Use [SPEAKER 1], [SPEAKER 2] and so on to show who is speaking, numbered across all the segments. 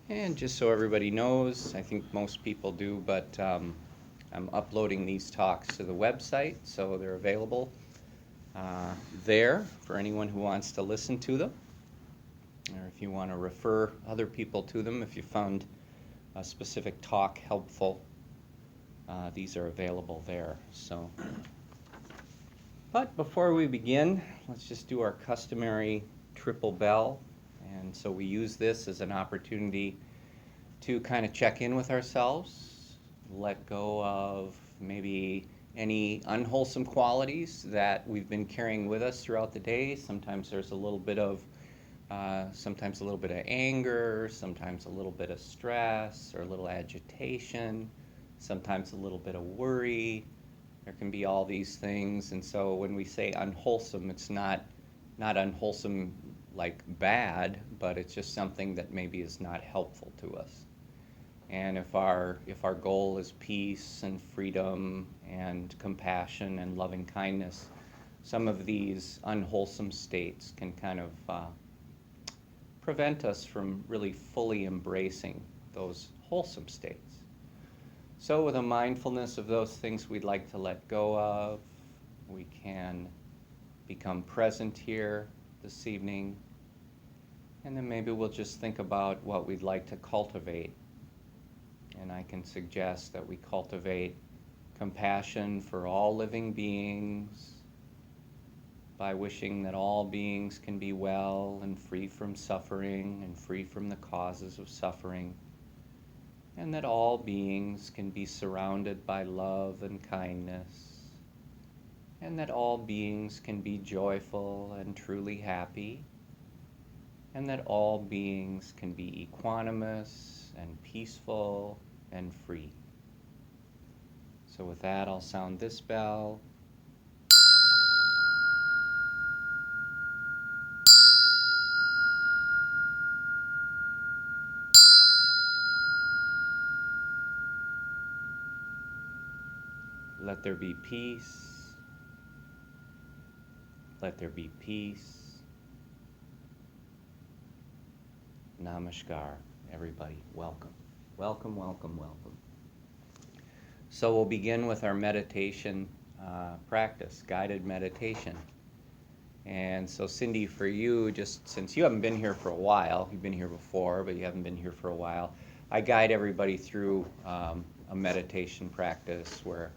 [SPEAKER 1] And just so everybody knows, I think most people do, but I'm uploading these talks to the website, so they're available there for anyone who wants to listen to them, or if you want to refer other people to them, if you found a specific talk helpful, these are available there. But before we begin, let's just do our customary triple bell. And so we use this as an opportunity to kind of check in with ourselves, let go of maybe any unwholesome qualities that we've been carrying with us throughout the day. Sometimes there's a little bit of anger, sometimes a little bit of stress or a little agitation, sometimes a little bit of worry. There can be all these things, and so when we say unwholesome, it's not unwholesome like bad, but it's just something that maybe is not helpful to us. And if our goal is peace and freedom and compassion and loving kindness, some of these unwholesome states can kind of prevent us from really fully embracing those wholesome states. So with a mindfulness of those things we'd like to let go of, we can become present here this evening, and then maybe we'll just think about what we'd like to cultivate. And I can suggest that we cultivate compassion for all living beings by wishing that all beings can be well and free from suffering and free from the causes of suffering, and that all beings can be surrounded by love and kindness, and that all beings can be joyful and truly happy, and that all beings can be equanimous and peaceful and free. So with that, I'll sound this bell. Let there be peace. Let there be peace. Namaskar, everybody. Welcome. Welcome, welcome, welcome. So we'll begin with our meditation practice, guided meditation. And so Cindy, for you, just since you haven't been here for a while, you've been here before, but you haven't been here for a while, I guide everybody through a meditation practice where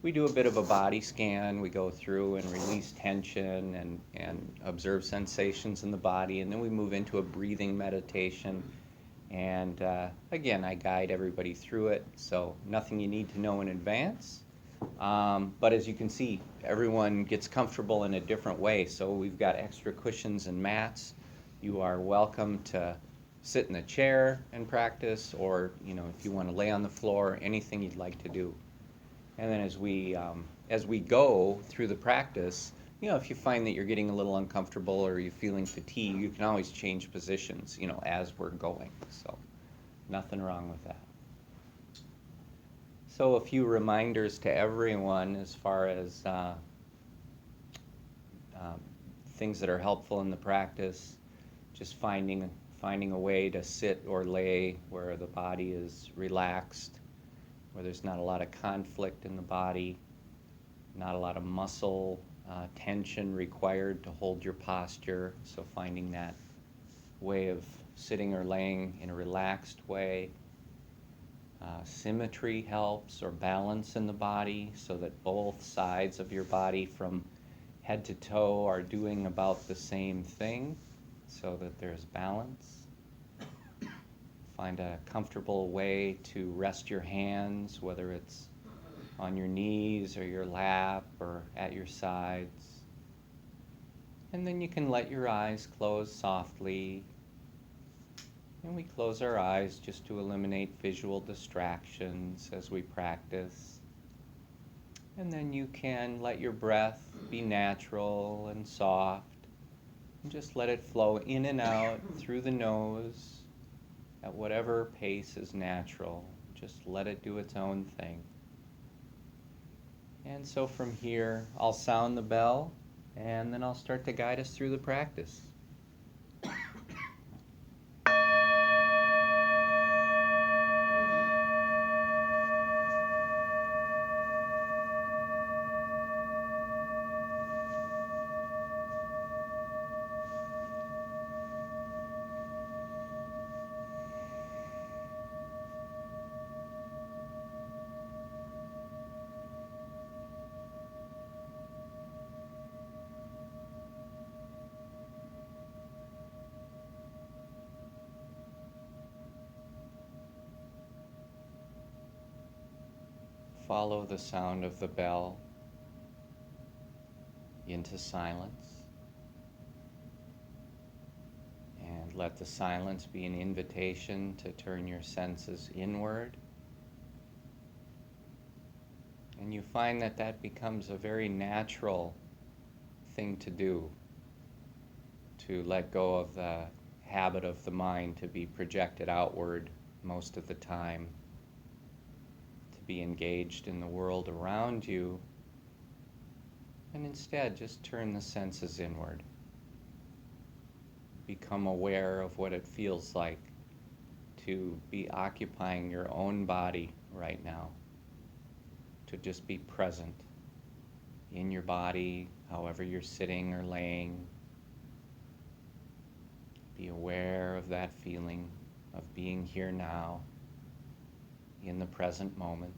[SPEAKER 1] we do a bit of a body scan. We go through and release tension and observe sensations in the body, and then we move into a breathing meditation. And again, I guide everybody through it, so nothing you need to know in advance. But as you can see, everyone gets comfortable in a different way. So we've got extra cushions and mats. You are welcome to sit in a chair and practice, or if you want to lay on the floor, anything you'd like to do. And then as we go through the practice, if you find that you're getting a little uncomfortable or you're feeling fatigue, you can always change positions, as we're going. So nothing wrong with that. So a few reminders to everyone as far as things that are helpful in the practice. Just finding a way to sit or lay where the body is relaxed, where there's not a lot of conflict in the body, not a lot of muscle tension required to hold your posture. So finding that way of sitting or laying in a relaxed way. Symmetry helps, or balance in the body, so that both sides of your body from head to toe are doing about the same thing, so that there's balance. Find a comfortable way to rest your hands, whether it's on your knees or your lap or at your sides. And then you can let your eyes close softly. And we close our eyes just to eliminate visual distractions as we practice. And then you can let your breath be natural and soft, and just let it flow in and out through the nose at whatever pace is natural. Just let it do its own thing. And so from here, I'll sound the bell, and then I'll start to guide us through the practice. follow the sound of the bell into silence, and let the silence be an invitation to turn your senses inward. And you find that that becomes a very natural thing to do, to let go of the habit of the mind to be projected outward most of the time, to be engaged in the world around you, and instead just turn the senses inward. Become aware of what it feels like to be occupying your own body right now, to just be present in your body, however you're sitting or laying. Be aware of that feeling of being here now, in the present moment,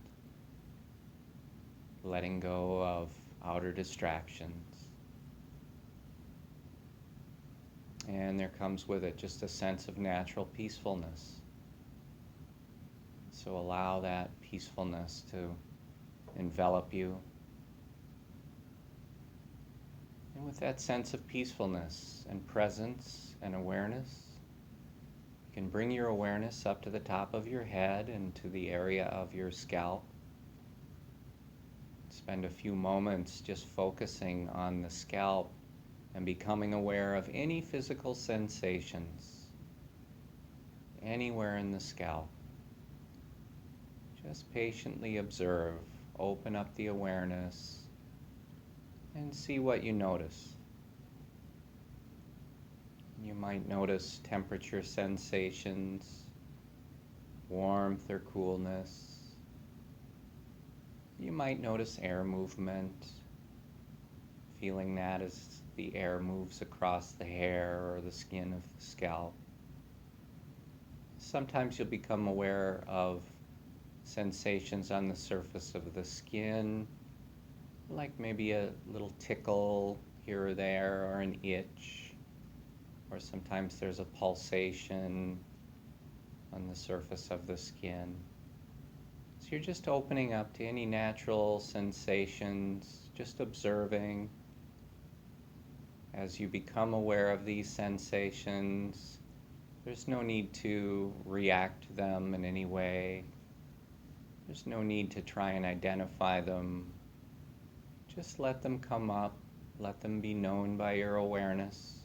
[SPEAKER 1] letting go of outer distractions. And there comes with it just a sense of natural peacefulness. So allow that peacefulness to envelop you. And with that sense of peacefulness and presence and awareness, you can bring your awareness up to the top of your head and to the area of your scalp. Spend a few moments just focusing on the scalp and becoming aware of any physical sensations anywhere in the scalp. Just patiently observe, open up the awareness, and see what you notice. You might notice temperature sensations, warmth or coolness. You might notice air movement, feeling that as the air moves across the hair or the skin of the scalp. Sometimes you'll become aware of sensations on the surface of the skin, like maybe a little tickle here or there, or an itch, or sometimes there's a pulsation on the surface of the skin. So you're just opening up to any natural sensations, just observing. As you become aware of these sensations, there's no need to react to them in any way. There's no need to try and identify them. Just let them come up, let them be known by your awareness.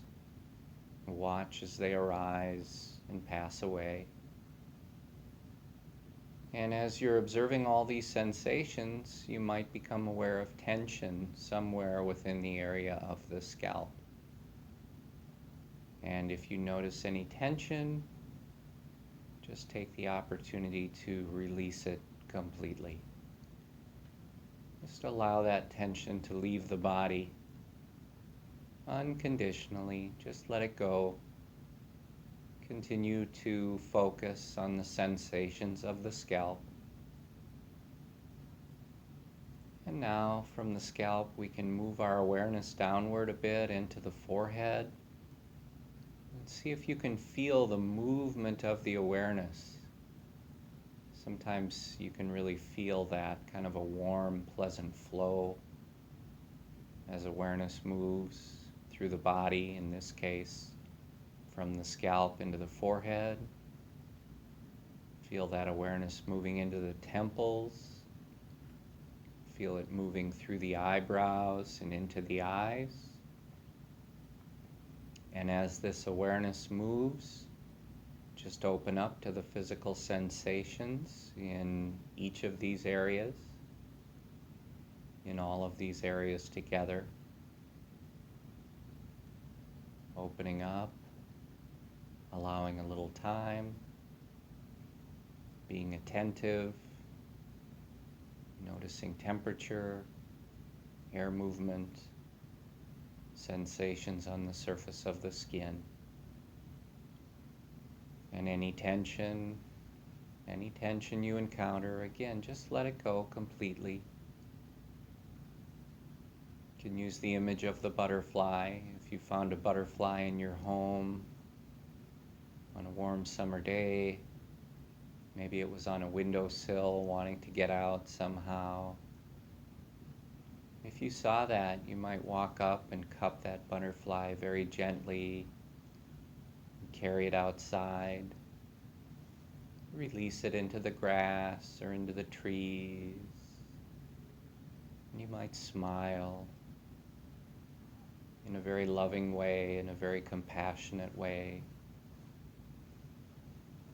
[SPEAKER 1] Watch as they arise and pass away. And as you're observing all these sensations, you might become aware of tension somewhere within the area of the scalp. And if you notice any tension, just take the opportunity to release it completely. Just allow that tension to leave the body unconditionally. Just let it go. Continue to focus on the sensations of the scalp. And now from the scalp we can move our awareness downward a bit into the forehead. And see if you can feel the movement of the awareness. Sometimes you can really feel that kind of a warm, pleasant flow as awareness moves through the body, in this case, from the scalp into the forehead. Feel that awareness moving into the temples. Feel it moving through the eyebrows and into the eyes. And as this awareness moves, just open up to the physical sensations in each of these areas, in all of these areas together. Opening up, allowing a little time, being attentive, noticing temperature, air movement, sensations on the surface of the skin. And any tension you encounter, again, just let it go completely. You can use the image of the butterfly. If you found a butterfly in your home on a warm summer day, Maybe it was on a windowsill wanting to get out somehow. If you saw that, you might walk up and cup that butterfly very gently and carry it outside. Release it into the grass or into the trees. And you might smile in a very loving way, in a very compassionate way.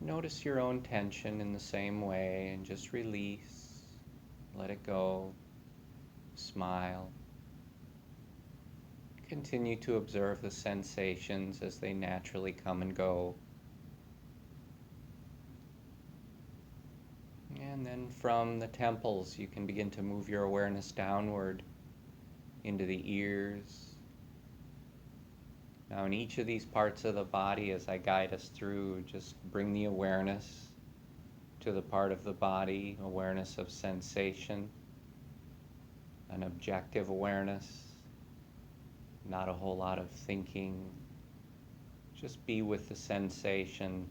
[SPEAKER 1] Notice your own tension in the same way and just release, let it go, smile. Continue to observe the sensations as they naturally come and go. And then from the temples, you can begin to move your awareness downward into the ears. Now in each of these parts of the body, as I guide us through, just bring the awareness to the part of the body, awareness of sensation, an objective awareness, not a whole lot of thinking. Just be with the sensation,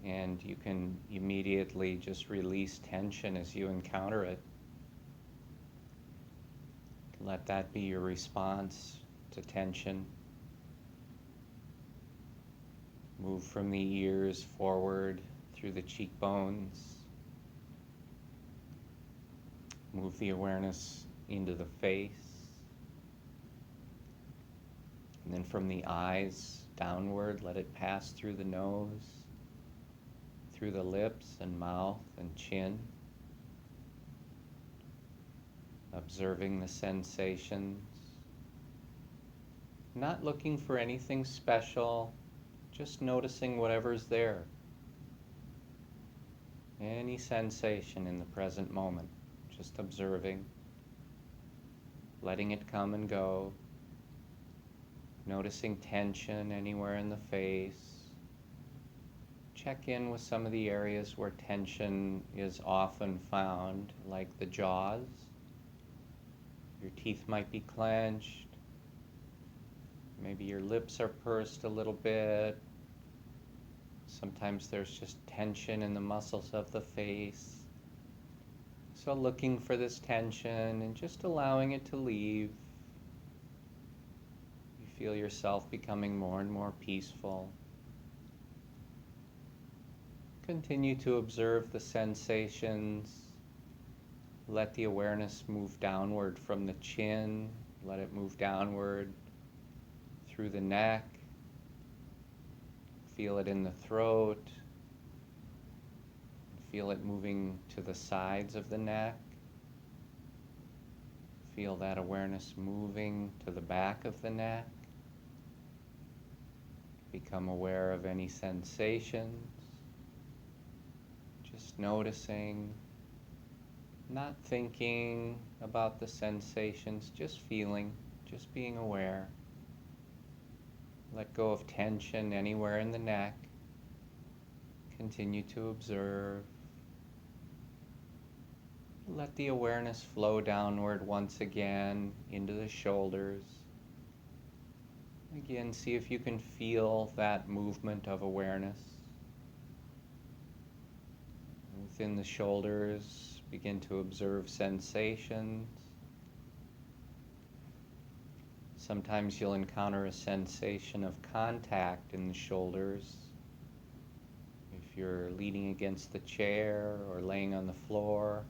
[SPEAKER 1] and you can immediately just release tension as you encounter it. Let that be your response to tension. Move from the ears forward through the cheekbones. Move the awareness into the face. And then from the eyes downward, let it pass through the nose, through the lips and mouth and chin. Observing the sensations. Not looking for anything special, just noticing whatever's there. Any sensation in the present moment, just observing, letting it come and go. Noticing tension anywhere in the face. Check in with some of the areas where tension is often found, like the jaws. Your teeth might be clenched. Maybe your lips are pursed a little bit. Sometimes there's just tension in the muscles of the face. So looking for this tension and just allowing it to leave. You feel yourself becoming more and more peaceful. Continue to observe the sensations. Let the awareness move downward from the chin. Let it move downward through the neck. Feel it in the throat. Feel it moving to the sides of the neck. Feel that awareness moving to the back of the neck. Become aware of any sensations. Just noticing, not thinking about the sensations, just feeling, just being aware. Let go of tension anywhere in the neck. Continue to observe. Let the awareness flow downward once again into the shoulders. Again, see if you can feel that movement of awareness. Within the shoulders, begin to observe sensations. Sometimes you'll encounter a sensation of contact in the shoulders. If you're leaning against the chair or laying on the floor,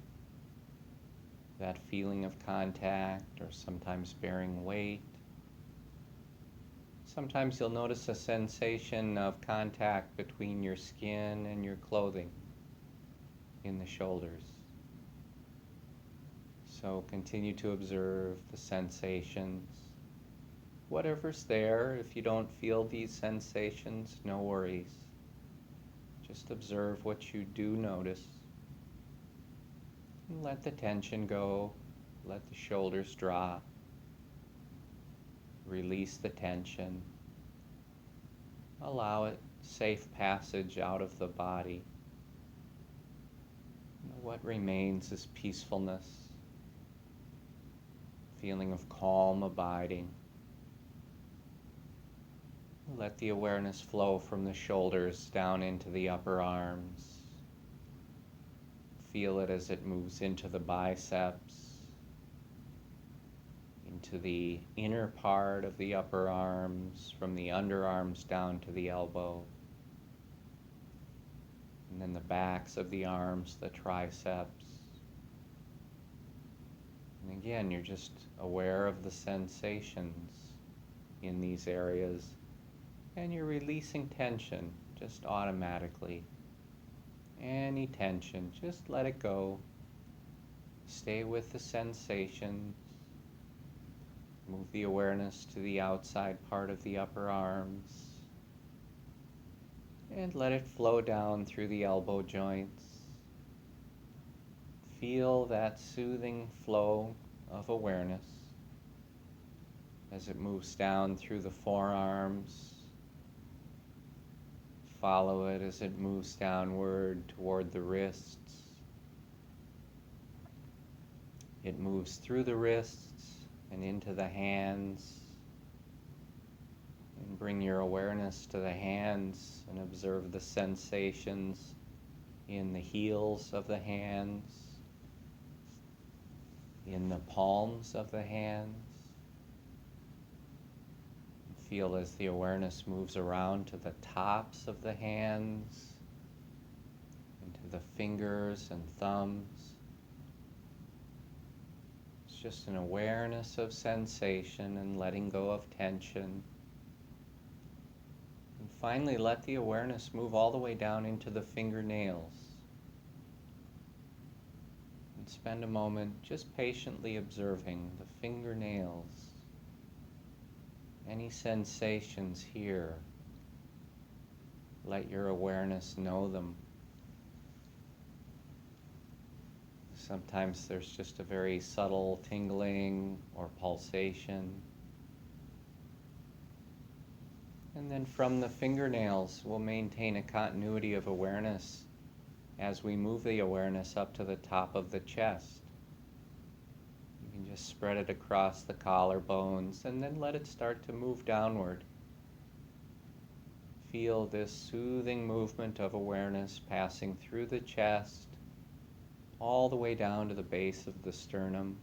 [SPEAKER 1] that feeling of contact, or sometimes bearing weight. Sometimes you'll notice a sensation of contact between your skin and your clothing in the shoulders. So continue to observe the sensations. Whatever's there, if you don't feel these sensations, no worries. Just observe what you do notice. And let the tension go. Let the shoulders drop. Release the tension. Allow it safe passage out of the body. What remains is peacefulness, feeling of calm abiding. Let the awareness flow from the shoulders down into the upper arms, Feel it as it moves into the biceps, into the inner part of the upper arms, from the underarms down to the elbow. And then the backs of the arms, the triceps. And again, you're just aware of the sensations in these areas, and you're releasing tension just automatically. Any tension, just let it go. Stay with the sensations. Move the awareness to the outside part of the upper arms. And let it flow down through the elbow joints. Feel that soothing flow of awareness as it moves down through the forearms. Follow it as it moves downward toward the wrists. It moves through the wrists and into the hands. And bring your awareness to the hands and observe the sensations in the heels of the hands, in the palms of the hands. Feel as the awareness moves around to the tops of the hands, into the fingers and thumbs. It's just an awareness of sensation and letting go of tension. And finally, let the awareness move all the way down into the fingernails. And spend a moment just patiently observing the fingernails. Any sensations here, let your awareness know them. Sometimes there's just a very subtle tingling or pulsation. And then from the fingernails, we'll maintain a continuity of awareness as we move the awareness up to the top of the chest. You can just spread it across the collarbones and then let it start to move downward. Feel this soothing movement of awareness passing through the chest, all the way down to the base of the sternum.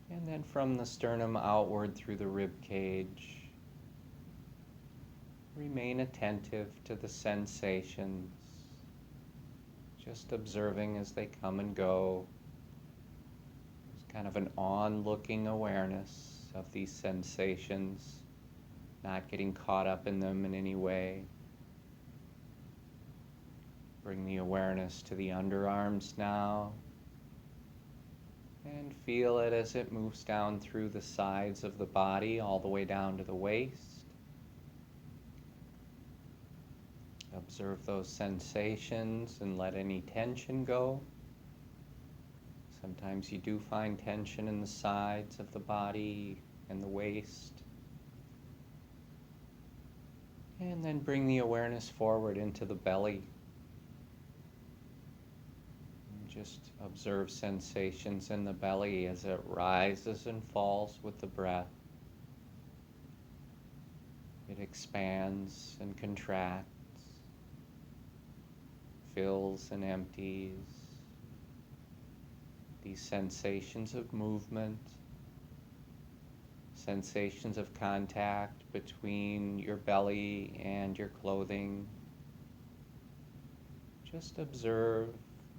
[SPEAKER 1] And then from the sternum outward through the rib cage. Remain attentive to the sensations, just observing as they come and go. It's kind of an on-looking awareness of these sensations, not getting caught up in them in any way. Bring the awareness to the underarms now, and feel it as it moves down through the sides of the body, all the way down to the waist. Observe those sensations and let any tension go. Sometimes you do find tension in the sides of the body and the waist. And then bring the awareness forward into the belly. And just observe sensations in the belly as it rises and falls with the breath. It expands and contracts, fills and empties. These sensations of movement, sensations of contact between your belly and your clothing. Just observe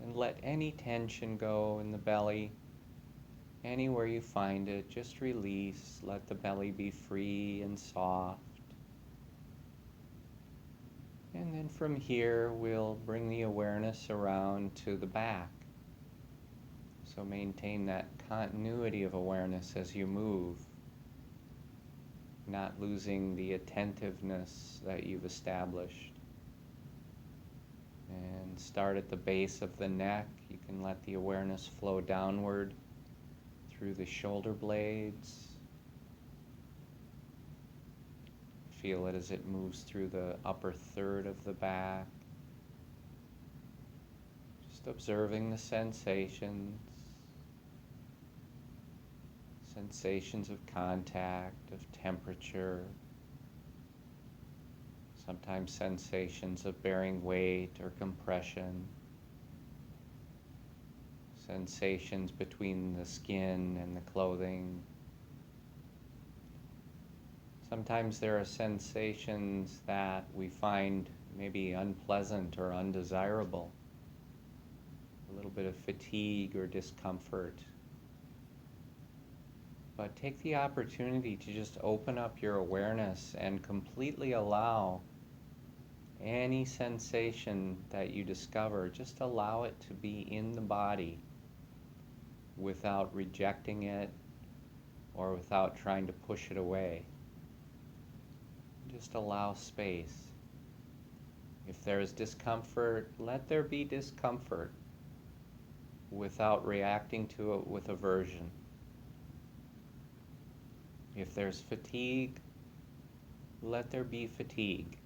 [SPEAKER 1] and let any tension go in the belly. Anywhere you find it, just release. Let the belly be free and soft. And then from here, we'll bring the awareness around to the back. So maintain that continuity of awareness as you move, not losing the attentiveness that you've established. And start at the base of the neck. You can let the awareness flow downward through the shoulder blades. Feel it as it moves through the upper third of the back. Just observing the sensations. Sensations of contact, of temperature. Sometimes sensations of bearing weight or compression. sensations between the skin and the clothing. Sometimes there are sensations that we find maybe unpleasant or undesirable, a little bit of fatigue or discomfort. But take the opportunity to just open up your awareness and completely allow any sensation that you discover, just allow it to be in the body without rejecting it or without trying to push it away. Just allow space. If there is discomfort, let there be discomfort without reacting to it with aversion. If there's fatigue, let there be fatigue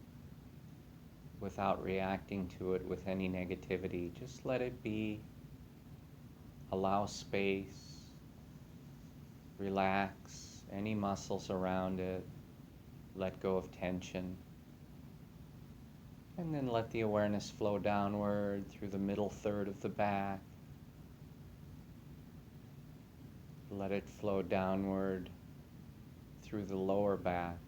[SPEAKER 1] without reacting to it with any negativity. Just let it be. Allow space. Relax any muscles around it. Let go of tension. And then let the awareness flow downward through the middle third of the back. Let it flow downward through the lower back.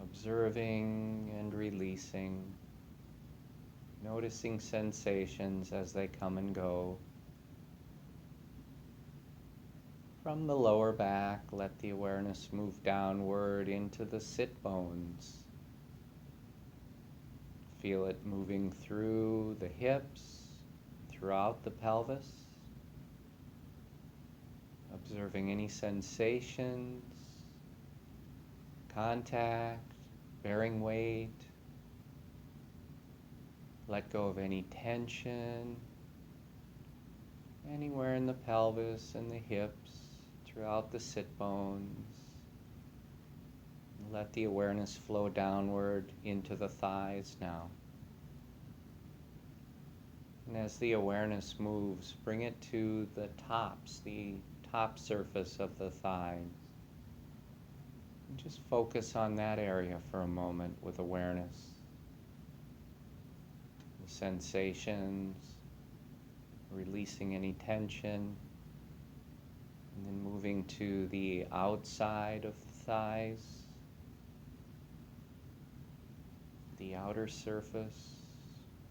[SPEAKER 1] Observing and releasing. Noticing sensations as they come and go. From the lower back, let the awareness move downward into the sit bones. Feel it moving through the hips, throughout the pelvis. Observing any sensations, contact, bearing weight. Let go of any tension, anywhere in the pelvis and the hips, throughout the sit bones. Let the awareness flow downward into the thighs now. And as the awareness moves, bring it to the tops, the top surface of the thighs. And just focus on that area for a moment with awareness. The sensations, releasing any tension, and then moving to the outside of the thighs, the outer surface,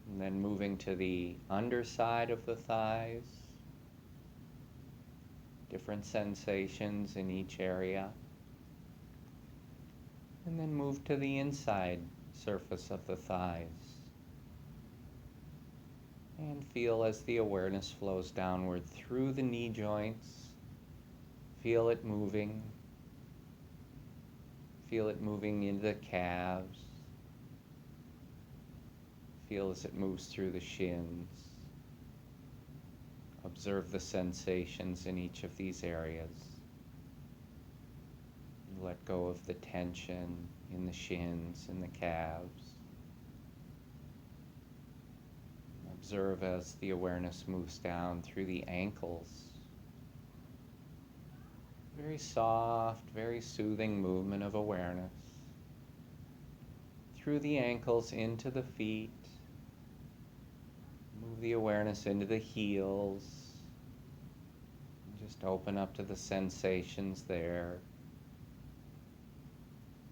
[SPEAKER 1] and then moving to the underside of the thighs. Different sensations in each area. And then move to the inside surface of the thighs. And feel as the awareness flows downward through the knee joints. Feel it moving. Feel it moving into the calves. Feel as it moves through the shins. Observe the sensations in each of these areas. Let go of the tension in the shins and the calves. Observe as the awareness moves down through the ankles. Very soft, very soothing movement of awareness. Through the ankles into the feet. Move the awareness into the heels. Just open up to the sensations there.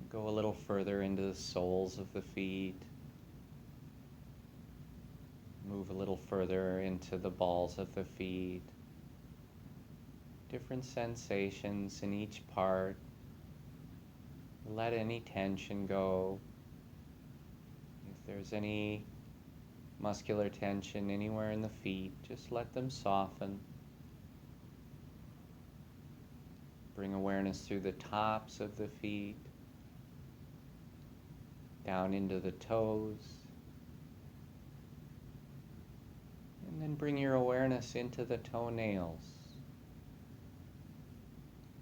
[SPEAKER 1] Go a little further into the soles of the feet. Move a little further into the balls of the feet. Different sensations in each part. Let any tension go. If there's any muscular tension anywhere in the feet, just let them soften. Bring awareness through the tops of the feet, down into the toes, and then bring your awareness into the toenails.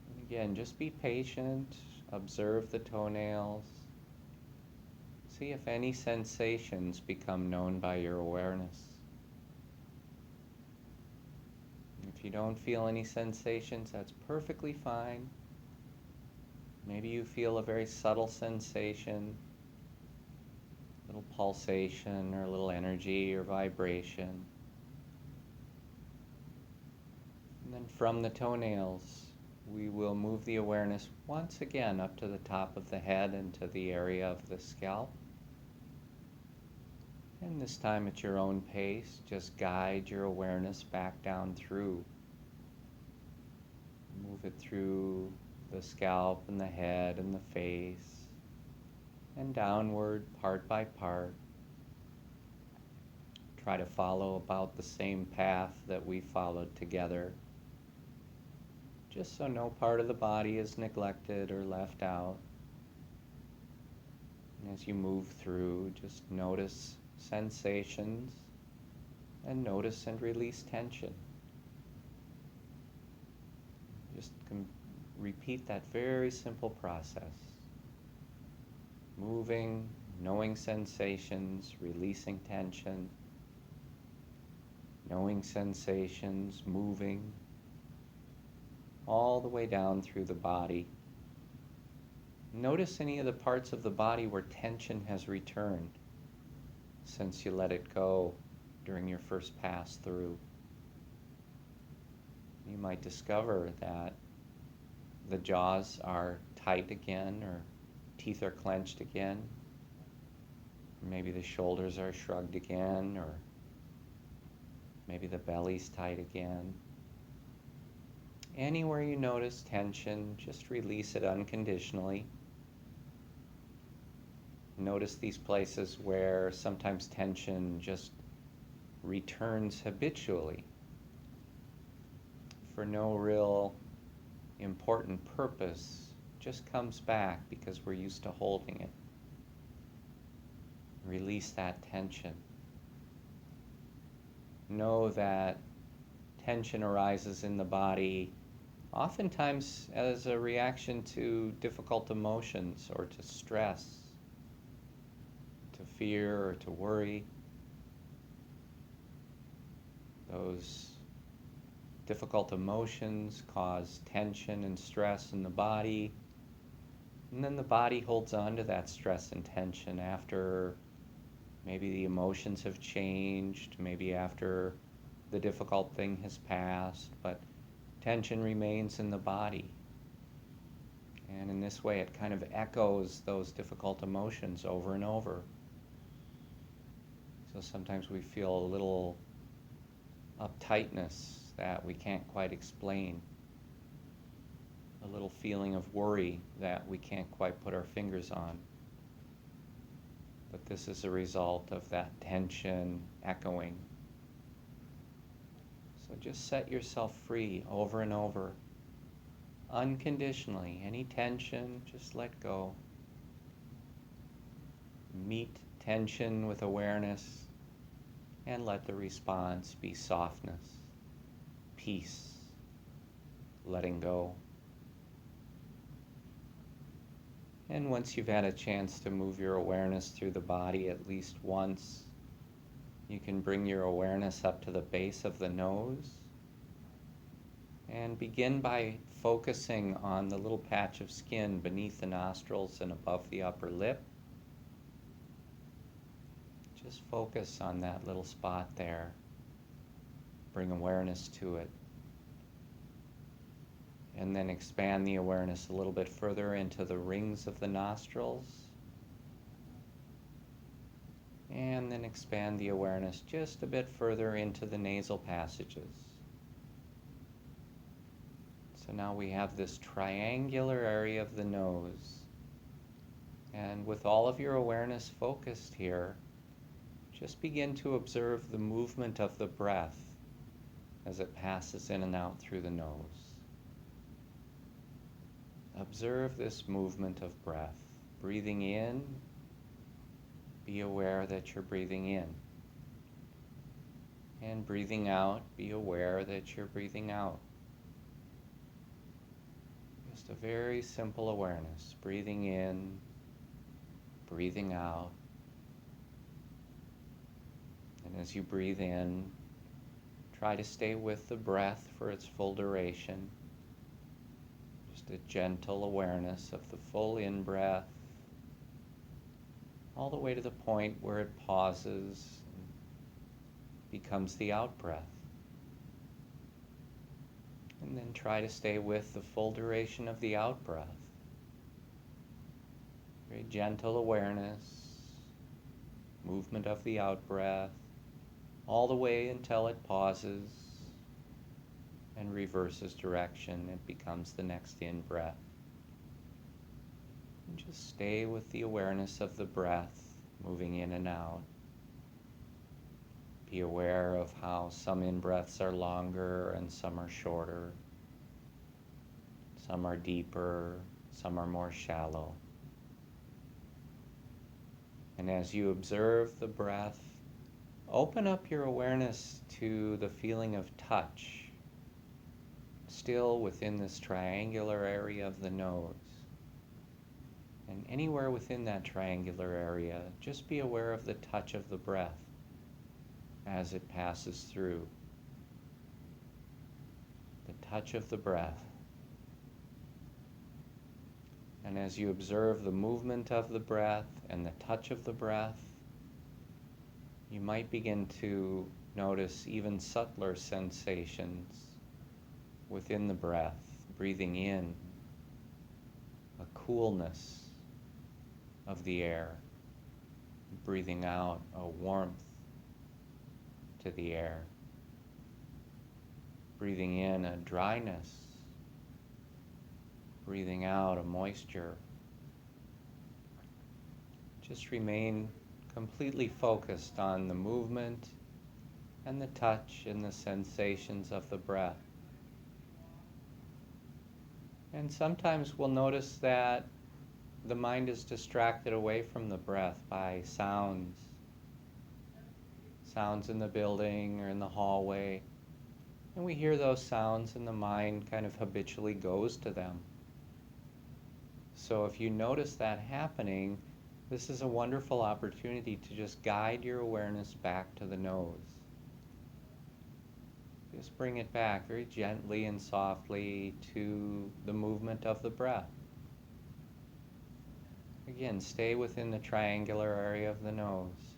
[SPEAKER 1] And again, just be patient, observe the toenails. See if any sensations become known by your awareness. If you don't feel any sensations, that's perfectly fine. Maybe you feel a very subtle sensation, a little pulsation or a little energy or vibration. And then from the toenails, we will move the awareness once again up to the top of the head and to the area of the scalp. And this time at your own pace, just guide your awareness back down through. Move it through the scalp and the head and the face, and downward part by part. Try to follow about the same path that we followed together, just so no part of the body is neglected or left out. And as you move through, just notice sensations and notice and release tension. Just repeat that very simple process. Moving, knowing sensations, releasing tension, knowing sensations, moving, all the way down through the body. Notice any of the parts of the body where tension has returned since you let it go during your first pass through. You might discover that the jaws are tight again, or teeth are clenched again. Maybe the shoulders are shrugged again, or maybe the belly's tight again. Anywhere you notice tension, just release it unconditionally. Notice these places where sometimes tension just returns habitually for no real important purpose, just comes back because we're used to holding it. Release that tension. Know that tension arises in the body oftentimes as a reaction to difficult emotions or to stress, to fear or to worry. Those difficult emotions cause tension and stress in the body, and then the body holds on to that stress and tension after maybe the emotions have changed, maybe after the difficult thing has passed, but tension remains in the body. And in this way, it kind of echoes those difficult emotions over and over. So sometimes we feel a little uptightness that we can't quite explain, a little feeling of worry that we can't quite put our fingers on. But this is a result of that tension echoing. So just set yourself free over and over, unconditionally. Any tension, just let go. Meet tension with awareness and let the response be softness, peace, letting go. And once you've had a chance to move your awareness through the body at least once, you can bring your awareness up to the base of the nose and begin by focusing on the little patch of skin beneath the nostrils and above the upper lip. Just focus on that little spot there. Bring awareness to it. And then expand the awareness a little bit further into the rings of the nostrils. And then expand the awareness just a bit further into the nasal passages. So now we have this triangular area of the nose. And with all of your awareness focused here, just begin to observe the movement of the breath as it passes in and out through the nose. Observe this movement of breath. Breathing in, be aware that you're breathing in. And breathing out, be aware that you're breathing out. Just a very simple awareness. Breathing in, breathing out. And as you breathe in, try to stay with the breath for its full duration. Just a gentle awareness of the full in-breath, all the way to the point where it pauses and becomes the out-breath. And then try to stay with the full duration of the out-breath. Very gentle awareness, movement of the out-breath, all the way until it pauses and reverses direction. It becomes the next in-breath. And just stay with the awareness of the breath moving in and out. Be aware of how some in-breaths are longer and some are shorter. Some are deeper, some are more shallow. And as you observe the breath, open up your awareness to the feeling of touch, still within this triangular area of the nose. And anywhere within that triangular area, just be aware of the touch of the breath as it passes through. The touch of the breath. And as you observe the movement of the breath and the touch of the breath, you might begin to notice even subtler sensations within the breath, breathing in a coolness of the air, breathing out a warmth to the air, breathing in a dryness, breathing out a moisture. Just remain completely focused on the movement and the touch and the sensations of the breath. And sometimes we'll notice that the mind is distracted away from the breath by sounds. Sounds in the building or in the hallway. And we hear those sounds and the mind kind of habitually goes to them. So if you notice that happening, this is a wonderful opportunity to just guide your awareness back to the nose. Just bring it back very gently and softly to the movement of the breath. Again, stay within the triangular area of the nose.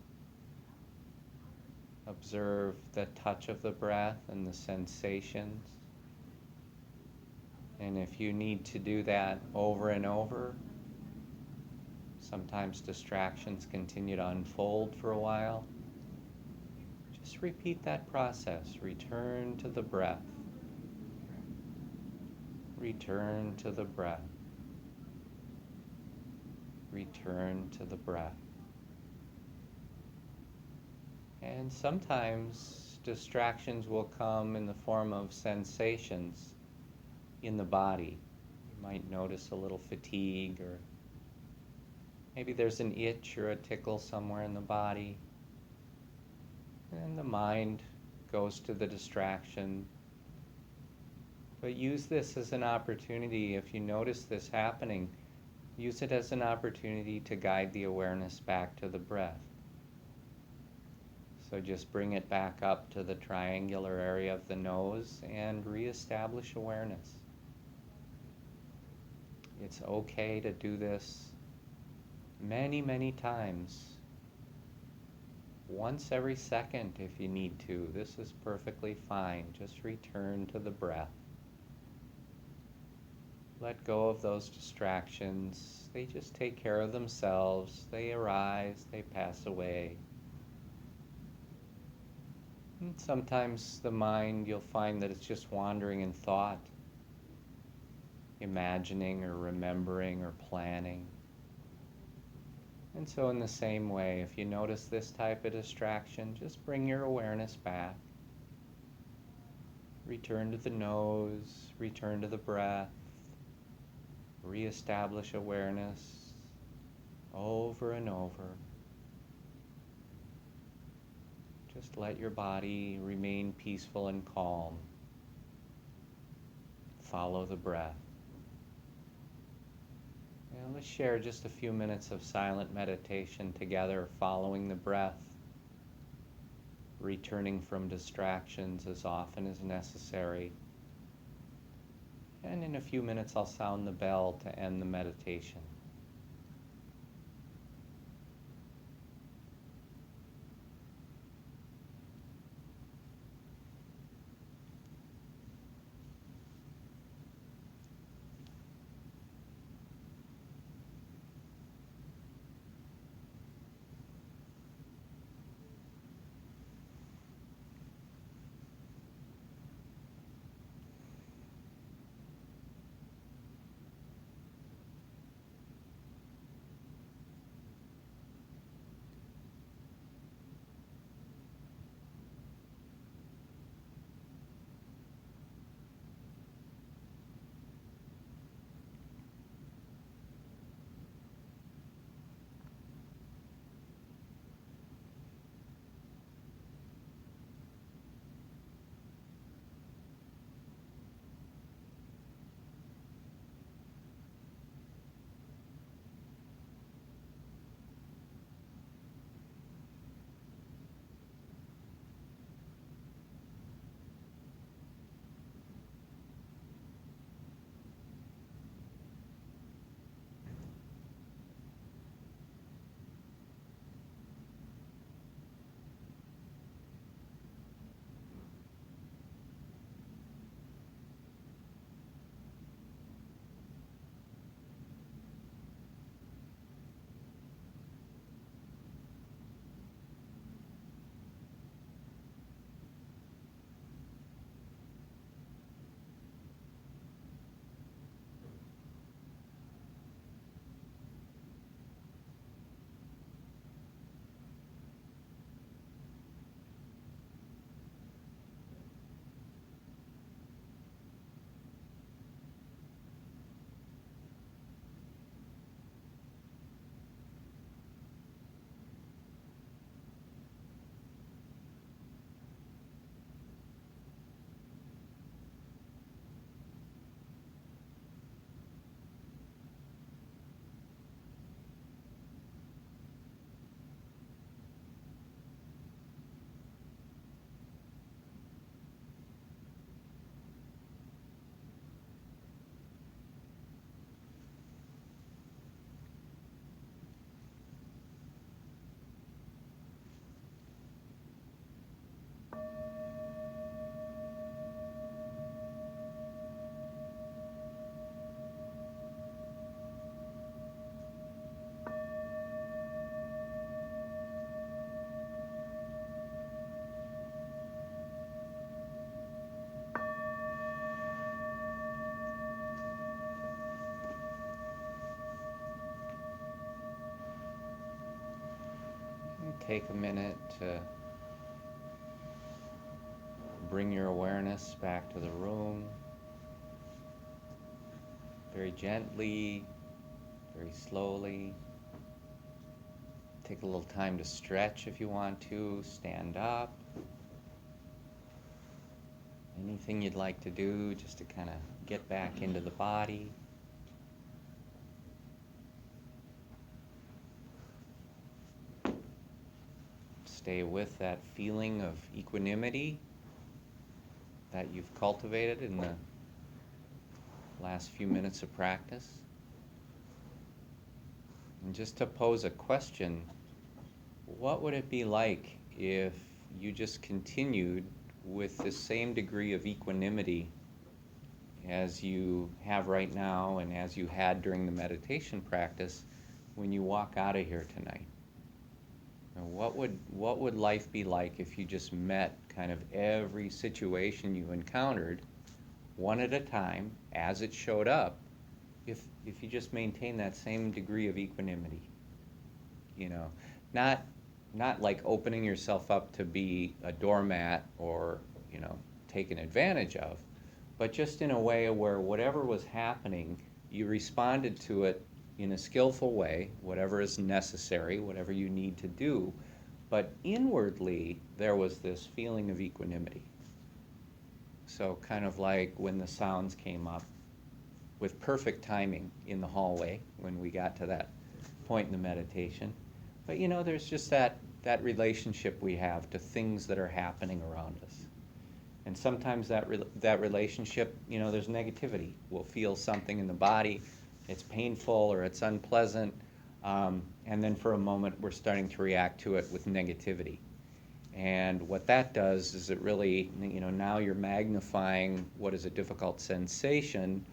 [SPEAKER 1] Observe the touch of the breath and the sensations. And if you need to do that over and over, sometimes distractions continue to unfold for a while, just repeat that process. Return to the breath. Return to the breath. Return to the breath. And sometimes distractions will come in the form of sensations in the body. You might notice a little fatigue, or maybe there's an itch or a tickle somewhere in the body. And the mind goes to the distraction. But use this as an opportunity. If you notice this happening, use it as an opportunity to guide the awareness back to the breath. So just bring it back up to the triangular area of the nose and reestablish awareness. It's okay to do this many, many times. Once every second if you need to. This is perfectly fine. Just return to the breath. Let go of those distractions. They just take care of themselves. They arise, they pass away. And sometimes the mind, you'll find that it's just wandering in thought, imagining or remembering or planning. And so in the same way, if you notice this type of distraction, just bring your awareness back. Return to the nose, return to the breath, reestablish awareness over and over. Just let your body remain peaceful and calm. Follow the breath. And let's share just a few minutes of silent meditation together, following the breath, returning from distractions as often as necessary. And in a few minutes, I'll sound the bell to end the meditation. take a minute to bring your awareness back to the room, very gently, very slowly. Take a little time to stretch if you want to, stand up. Anything you'd like to do just to kind of get back into the body. Stay with that feeling of equanimity that you've cultivated in the last few minutes of practice. And just to pose a question, what would it be like if you just continued with the same degree of equanimity as you have right now and as you had during the meditation practice when you walk out of here tonight? And what would life be like if you just met kind of every situation you encountered one at a time as it showed up, if you just maintain that same degree of equanimity? You know, not like opening yourself up to be a doormat or, you know, taken advantage of, but just in a way where whatever was happening, you responded to it in a skillful way, whatever is necessary, whatever you need to do, but inwardly there was this feeling of equanimity. So kind of like when the sounds came up with perfect timing in the hallway when we got to that point in the meditation. But you know, there's just that relationship we have to things that are happening around us. And sometimes that relationship, you know, there's negativity. We'll feel something in the body, it's painful or it's unpleasant, and then for a moment we're starting to react to it with negativity. And what that does is it really, you know, now you're magnifying what is a difficult sensation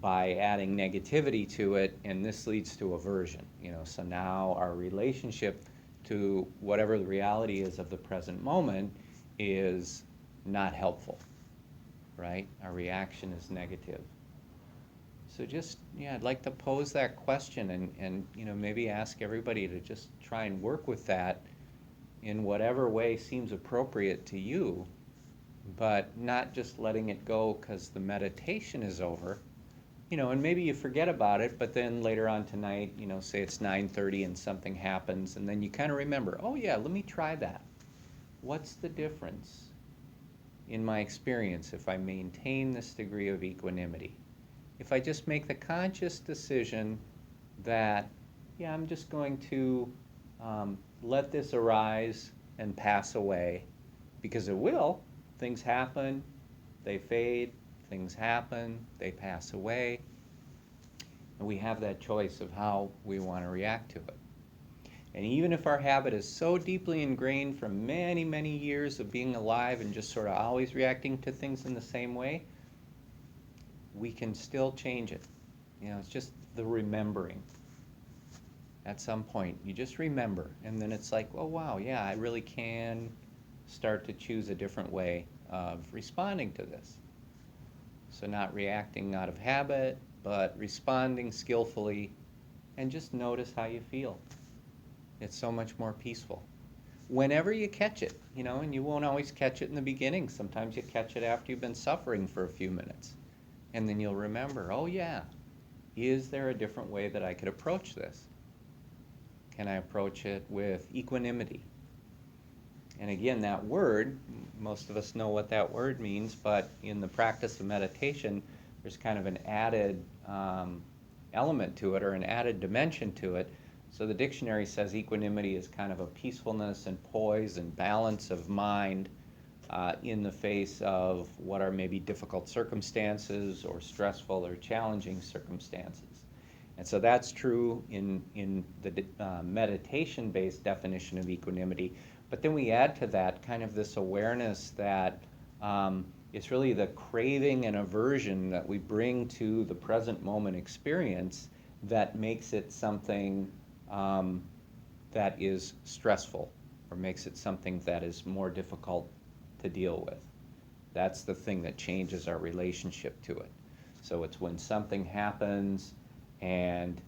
[SPEAKER 1] by adding negativity to it, and this leads to aversion. You know, so now our relationship to whatever the reality is of the present moment is not helpful, right? Our reaction is negative. So just, yeah, I'd like to pose that question and you know, maybe ask everybody to just try and work with that in whatever way seems appropriate to you, but not just letting it go because the meditation is over. You know, and maybe you forget about it, but then later on tonight, you know, say it's 9:30 and something happens, and then you kind of remember, oh yeah, let me try that. What's the difference in my experience if I maintain this degree of equanimity? If I just make the conscious decision that, yeah, I'm just going to let this arise and pass away, because it will. Things happen, they fade, things happen, they pass away, and we have that choice of how we want to react to it. And even if our habit is so deeply ingrained from many, many years of being alive and just sort of always reacting to things in the same way, we can still change it. You know, it's just the remembering. At some point, you just remember, and then it's like, oh wow, yeah, I really can start to choose a different way of responding to this. So not reacting out of habit, but responding skillfully, and just notice how you feel. It's so much more peaceful. Whenever you catch it, you know, and you won't always catch it in the beginning. Sometimes you catch it after you've been suffering for a few minutes. And then you'll remember, oh yeah, is there a different way that I could approach this? Can I approach it with equanimity? And again, that word, most of us know what that word means, but in the practice of meditation, there's kind of an added element to it, or an added dimension to it. So the dictionary says equanimity is kind of a peacefulness and poise and balance of mind in the face of what are maybe difficult circumstances or stressful or challenging circumstances. And so that's true in the meditation-based definition of equanimity. But then we add to that kind of this awareness that it's really the craving and aversion that we bring to the present moment experience that makes it something that is stressful, or makes it something that is more difficult to deal with. That's the thing that changes our relationship to it. So it's when something happens and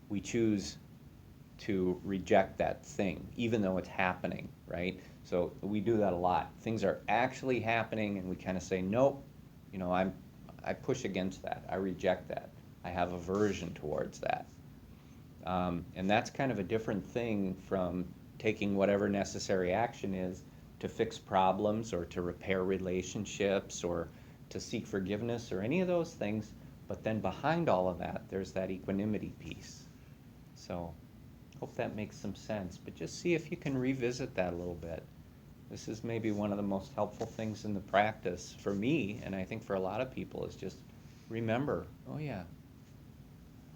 [SPEAKER 1] we choose to reject that thing, even though it's happening, right? So we do that a lot. Things are actually happening, and we kind of say, nope, I push against that. I reject that. I have aversion towards that. And that's kind of a different thing from taking whatever necessary action is to fix problems or to repair relationships or to seek forgiveness or any of those things. But then behind all of that, there's that equanimity piece. So hope that makes some sense. But just see if you can revisit that a little bit. This is maybe one of the most helpful things in the practice for me, and I think for a lot of people, is just remember, oh yeah,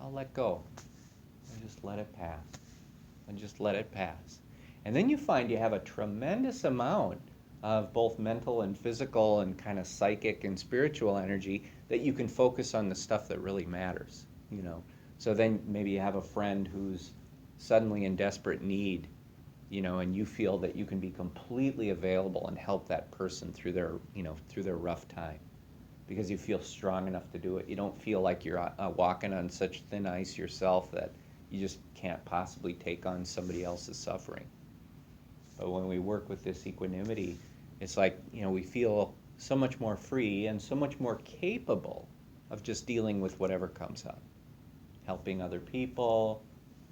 [SPEAKER 1] I'll let go. And just let it pass. And just let it pass. And then you find you have a tremendous amount of both mental and physical and kind of psychic and spiritual energy that you can focus on the stuff that really matters, So then maybe you have a friend who's suddenly in desperate need, and you feel that you can be completely available and help that person through their rough time because you feel strong enough to do it. You don't feel like you're walking on such thin ice yourself that you just can't possibly take on somebody else's suffering. But when we work with this equanimity, it's like, we feel so much more free and so much more capable of just dealing with whatever comes up. Helping other people,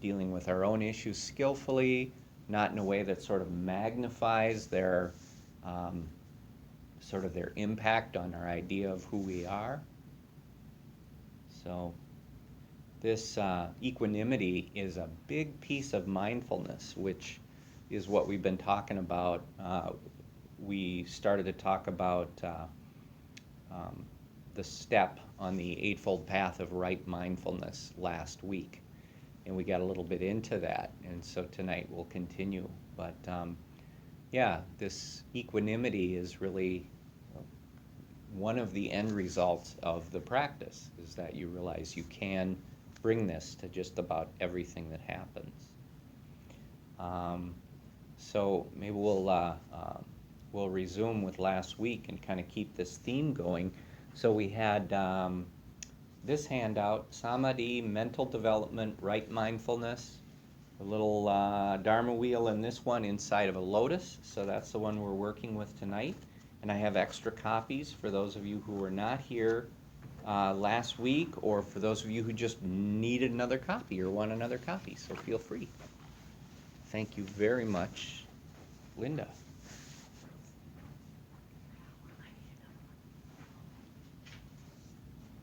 [SPEAKER 1] dealing with our own issues skillfully, not in a way that sort of magnifies their their impact on our idea of who we are. So this equanimity is a big piece of mindfulness, which is what we've been talking about. We started to talk about the step on the Eightfold Path of right mindfulness last week. And we got a little bit into that, and so tonight we'll continue. But this equanimity is really one of the end results of the practice, is that you realize you can bring this to just about everything that happens. So maybe we'll resume with last week and kind of keep this theme going. So we had this handout, Samadhi, mental development, right mindfulness, a little Dharma wheel in this one inside of a lotus. So that's the one we're working with tonight. And I have extra copies for those of you who were not here last week, or for those of you who just needed another copy or want another copy. So feel free. Thank you very much, Linda.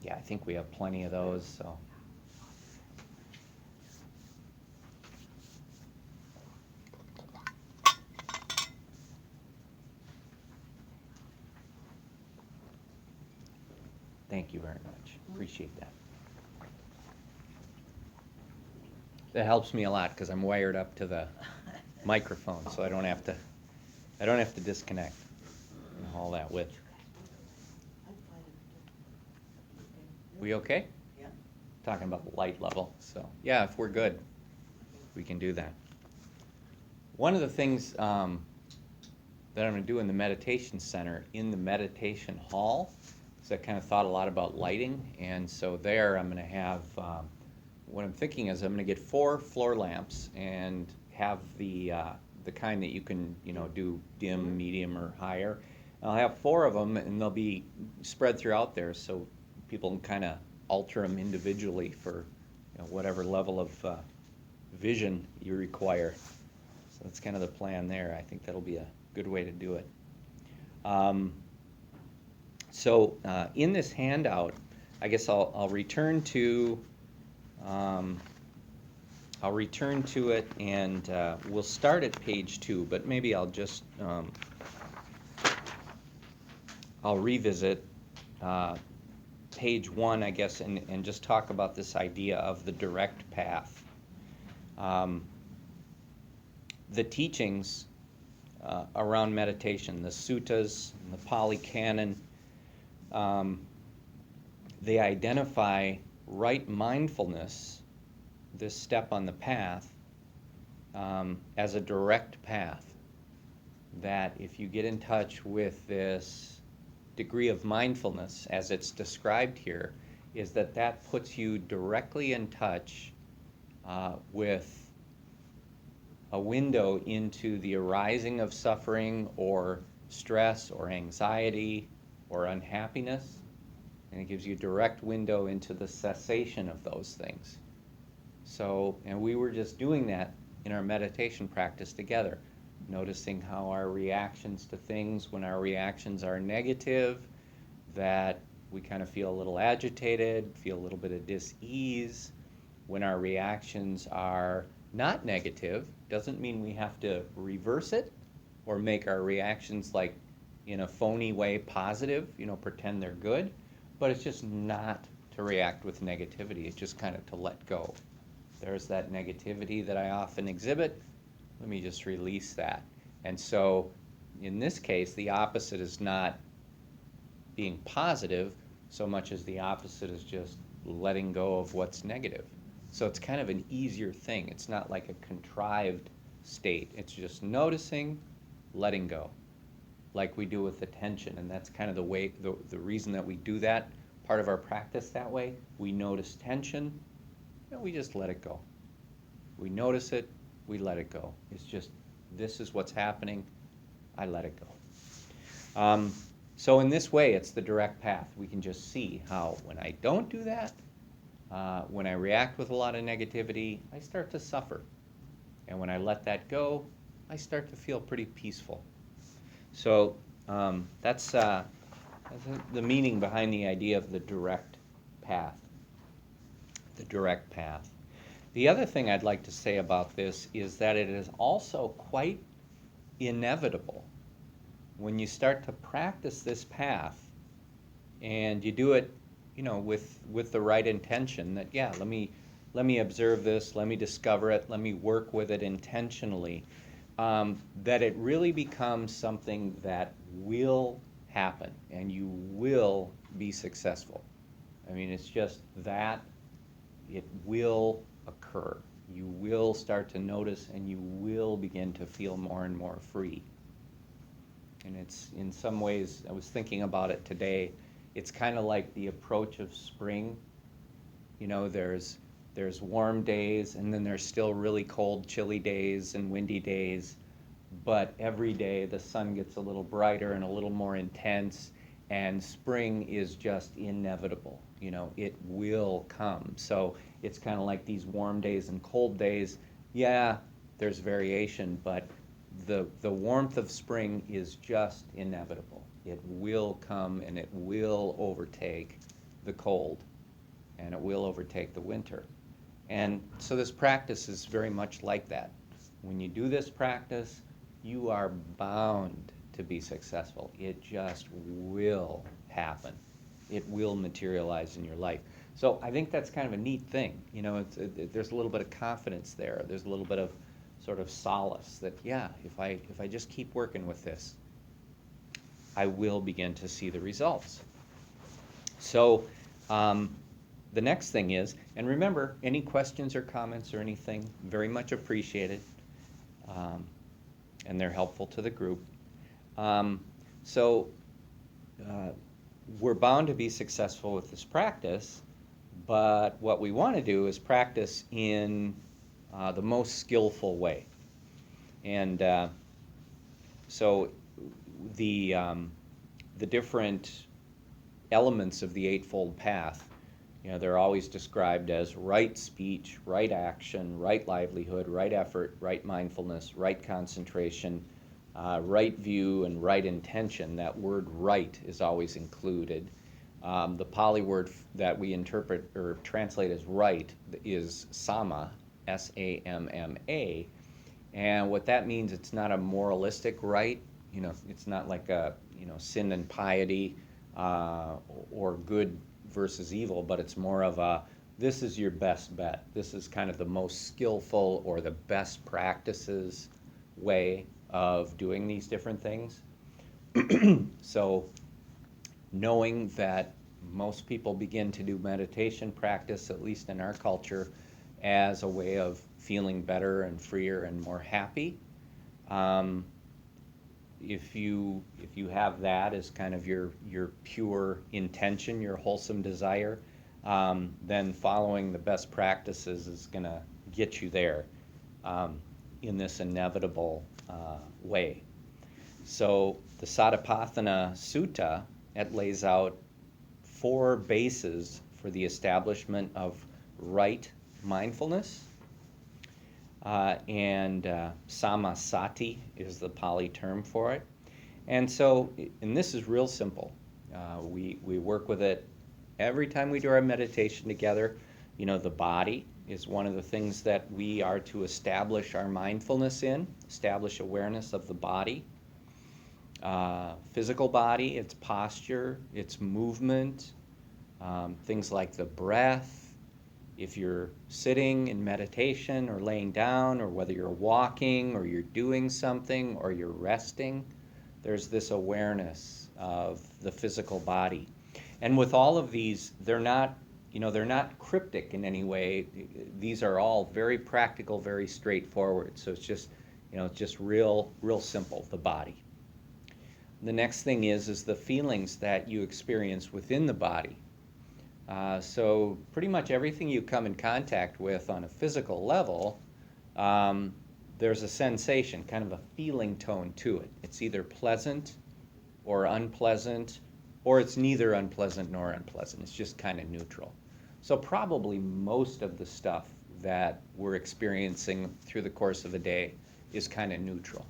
[SPEAKER 1] Yeah, I think we have plenty of those, so. Thank you very much. Appreciate that. That helps me a lot because I'm wired up to the microphone, so I don't have to disconnect and haul that with. We okay?
[SPEAKER 2] Yeah.
[SPEAKER 1] Talking about the light level, so yeah, if we're good, we can do that. One of the things that I'm going to do in the meditation center, in the meditation hall, is I kind of thought a lot about lighting, and so there I'm going to have, what I'm thinking is I'm going to get 4 floor lamps and have the kind that you can, do dim, medium, or higher. I'll have 4 of them, and they'll be spread throughout there, so people can kind of alter them individually for whatever level of vision you require. So that's kind of the plan there. I think that'll be a good way to do it. So in this handout, I guess I'll return to it, and we'll start at page 2, but maybe I'll just I'll revisit page 1, I guess, and just talk about this idea of the direct path. The teachings around meditation, the suttas, and the Pali Canon, they identify right mindfulness, this step on the path, as a direct path. That if you get in touch with this degree of mindfulness, as it's described here, is that puts you directly in touch with a window into the arising of suffering or stress or anxiety or unhappiness, and it gives you a direct window into the cessation of those things. So, and we were just doing that in our meditation practice together, noticing how our reactions to things, when our reactions are negative, that we kind of feel a little agitated, feel a little bit of dis-ease. When our reactions are not negative, doesn't mean we have to reverse it or make our reactions like in a phony way positive, pretend they're good, but it's just not to react with negativity. It's just kind of to let go. There's that negativity that I often exhibit. Let me just release that. And so in this case, the opposite is not being positive so much as the opposite is just letting go of what's negative. So it's kind of an easier thing. It's not like a contrived state. It's just noticing, letting go, like we do with attention. And that's kind of the way, the reason that we do that, part of our practice that way. We notice tension, and we just let it go. We notice it, we let it go. It's just, this is what's happening, I let it go. So in this way, it's the direct path. We can just see how when I don't do that, when I react with a lot of negativity, I start to suffer. And when I let that go, I start to feel pretty peaceful. So that's the meaning behind the idea of the direct path. The direct path. The other thing I'd like to say about this is that it is also quite inevitable when you start to practice this path and you do it, with the right intention that, let me observe this, let me discover it, let me work with it intentionally, that it really becomes something that will happen and you will be successful. I mean, it's just that it will occur. You will start to notice and you will begin to feel more and more free. And it's, in some ways, I was thinking about it today, it's kind of like the approach of spring. There's warm days and then there's still really cold, chilly days and windy days. But every day the sun gets a little brighter and a little more intense, and spring is just inevitable. It will come. So it's kind of like these warm days and cold days. Yeah, there's variation, but the warmth of spring is just inevitable. It will come and it will overtake the cold and it will overtake the winter. And so this practice is very much like that. When you do this practice, you are bound to be successful. It just will happen. It will materialize in your life. So I think that's kind of a neat thing. There's a little bit of confidence there. There's a little bit of sort of solace that, if I just keep working with this, I will begin to see the results. So the next thing is, and remember, any questions or comments or anything, very much appreciated, and they're helpful to the group. So we're bound to be successful with this practice, but what we want to do is practice in the most skillful way. And so the different elements of the Eightfold Path, they're always described as right speech, right action, right livelihood, right effort, right mindfulness, right concentration, right view, and right intention. That word right is always included. The Pali word that we interpret or translate as right is Samma, S-A-M-M-A. And what that means, it's not a moralistic right. It's not like a, sin and piety or good versus evil, but it's more of a, this is your best bet. This is kind of the most skillful or the best practices way of doing these different things. So knowing that most people begin to do meditation practice, at least in our culture, as a way of feeling better and freer and more happy. If you have that as kind of your pure intention, your wholesome desire, then following the best practices is going to get you there. in this inevitable way. So the Satipatthana Sutta, it lays out 4 bases for the establishment of right mindfulness. And Samma Sati is the Pali term for it. And so, and this is real simple. We work with it every time we do our meditation together. You know, the body is one of the things that we are to establish our mindfulness in, establish awareness of the body. Physical body, its posture, its movement, things like the breath. If you're sitting in meditation or laying down, or whether you're walking or you're doing something or you're resting, there's this awareness of the physical body. And with all of these, they're not cryptic in any way. These are all very practical, very straightforward. So it's just, real simple, the body. The next thing is the feelings that you experience within the body. So pretty much everything you come in contact with on a physical level, there's a sensation, kind of a feeling tone to it. It's either pleasant or unpleasant, or it's neither unpleasant nor unpleasant. It's just kind of neutral. So probably most of the stuff that we're experiencing through the course of a day is kind of neutral,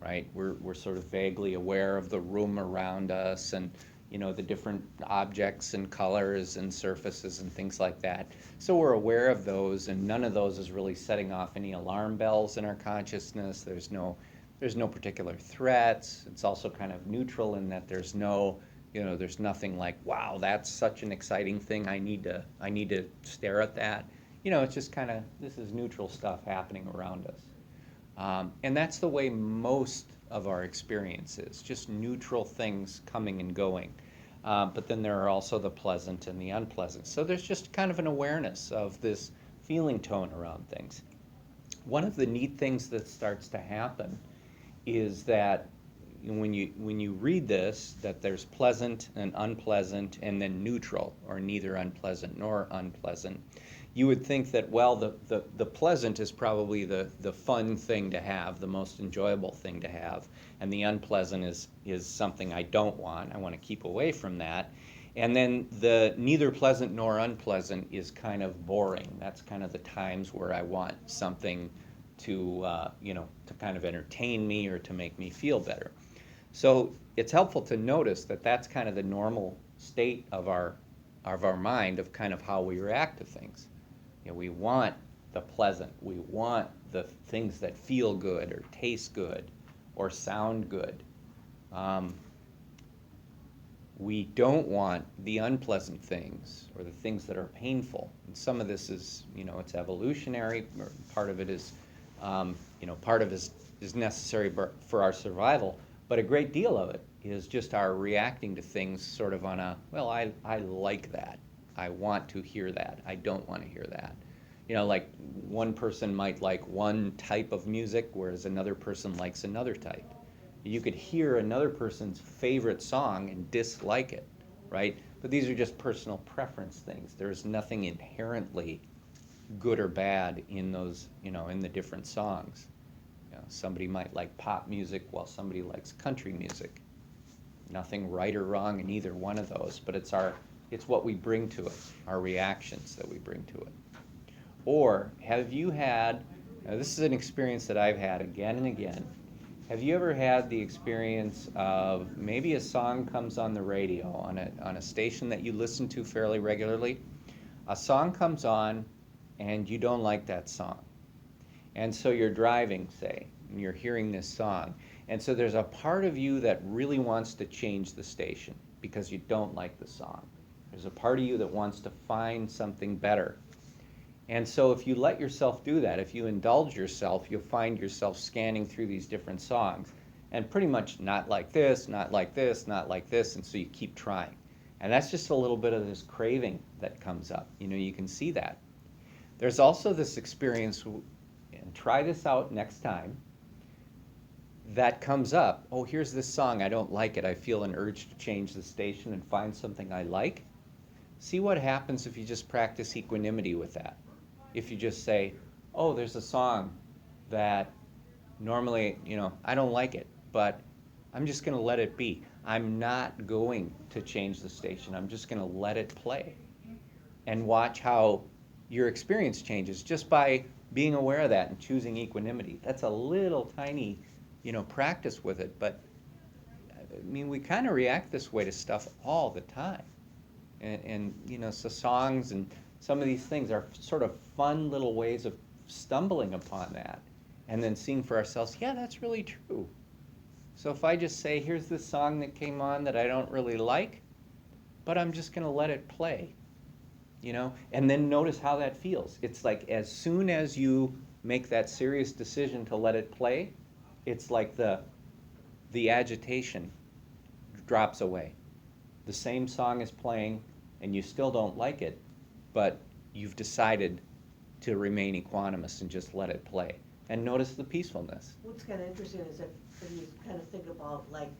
[SPEAKER 1] right? We're sort of vaguely aware of the room around us and the different objects and colors and surfaces and things like that. So we're aware of those, and none of those is really setting off any alarm bells in our consciousness. There's no particular threats. It's also kind of neutral in that there's nothing like, wow, that's such an exciting thing. I need to stare at that. It's just kind of, this is neutral stuff happening around us. And that's the way most of our experience is, just neutral things coming and going. But then there are also the pleasant and the unpleasant. So there's just kind of an awareness of this feeling tone around things. One of the neat things that starts to happen is that when you read this, that there's pleasant and unpleasant and then neutral, or neither unpleasant nor unpleasant, you would think that, well, the pleasant is probably the fun thing to have, the most enjoyable thing to have, and the unpleasant is something I don't want. I want to keep away from that. And then the neither pleasant nor unpleasant is kind of boring. That's kind of the times where I want something to kind of entertain me or to make me feel better. So it's helpful to notice that that's kind of the normal state of our mind, of kind of how we react to things. We want the pleasant. We want the things that feel good or taste good or sound good. We don't want the unpleasant things or the things that are painful. And some of this is, it's evolutionary. Part of it is, is necessary for our survival. But a great deal of it is just our reacting to things sort of on a, well, I like that. I want to hear that. I don't want to hear that. Like one person might like one type of music, whereas another person likes another type. You could hear another person's favorite song and dislike it, right? But these are just personal preference things. There's nothing inherently good or bad in those, in the different songs. Somebody might like pop music while somebody likes country music. Nothing right or wrong in either one of those, but it's what we bring to it, our reactions that we bring to it. Or have you had, this is an experience that I've had again and again, have you ever had the experience of maybe a song comes on the radio, on a station that you listen to fairly regularly? A song comes on and you don't like that song. And so you're driving, say, and you're hearing this song. And so there's a part of you that really wants to change the station because you don't like the song. There's a part of you that wants to find something better. And so if you let yourself do that, if you indulge yourself, you'll find yourself scanning through these different songs and pretty much not like this, not like this, not like this, and so you keep trying. And that's just a little bit of this craving that comes up. You can see that. There's also this experience, and try this out next time, that comes up. Oh, here's this song, I don't like it. I feel an urge to change the station and find something I like. See what happens if you just practice equanimity with that. If you just say, oh, there's a song, that normally, I don't like it, but I'm just going to let it be. I'm not going to change the station. I'm just going to let it play and watch how your experience changes just by being aware of that and choosing equanimity. That's a little tiny, practice with it, but I mean, we kind of react this way to stuff all the time. And so songs and some of these things are sort of fun little ways of stumbling upon that and then seeing for ourselves, yeah, that's really true. So if I just say, here's this song that came on that I don't really like, but I'm just going to let it play, and then notice how that feels. It's like as soon as you make that serious decision to let it play, it's like the agitation drops away. The same song is playing and you still don't like it, but you've decided to remain equanimous and just let it play. And notice the peacefulness.
[SPEAKER 2] What's kind of interesting is that when you kind of think about, like,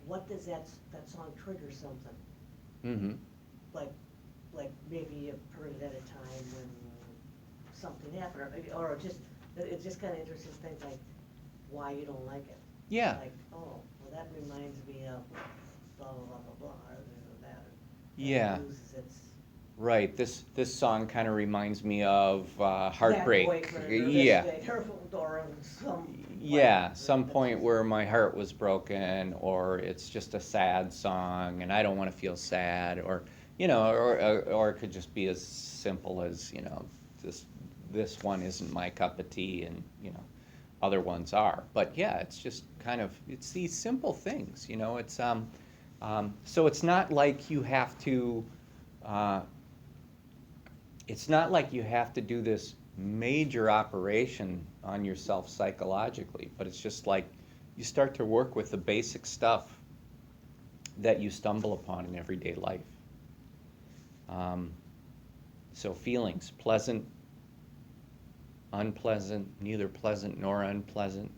[SPEAKER 2] what does that song trigger something?
[SPEAKER 1] Mm-hmm.
[SPEAKER 2] Like maybe you've heard it at a time when something happened, or just, it's just kind of interesting things like why you don't like it.
[SPEAKER 1] Yeah.
[SPEAKER 2] Like, oh, well, that reminds me of blah, blah, blah, blah, blah, or that.
[SPEAKER 1] Yeah.
[SPEAKER 2] Loses its.
[SPEAKER 1] Right. This song kind of reminds me of heartbreak. Yeah. Yeah. Some point where my heart was broken, or it's just a sad song, and I don't want to feel sad, or or it could just be as simple as this one isn't my cup of tea, and other ones are. But yeah, it's just kind of it's these simple things. It's so it's not like you have to. It's not like you have to do this major operation on yourself psychologically, but it's just like you start to work with the basic stuff that you stumble upon in everyday life. So feelings, pleasant, unpleasant, neither pleasant nor unpleasant.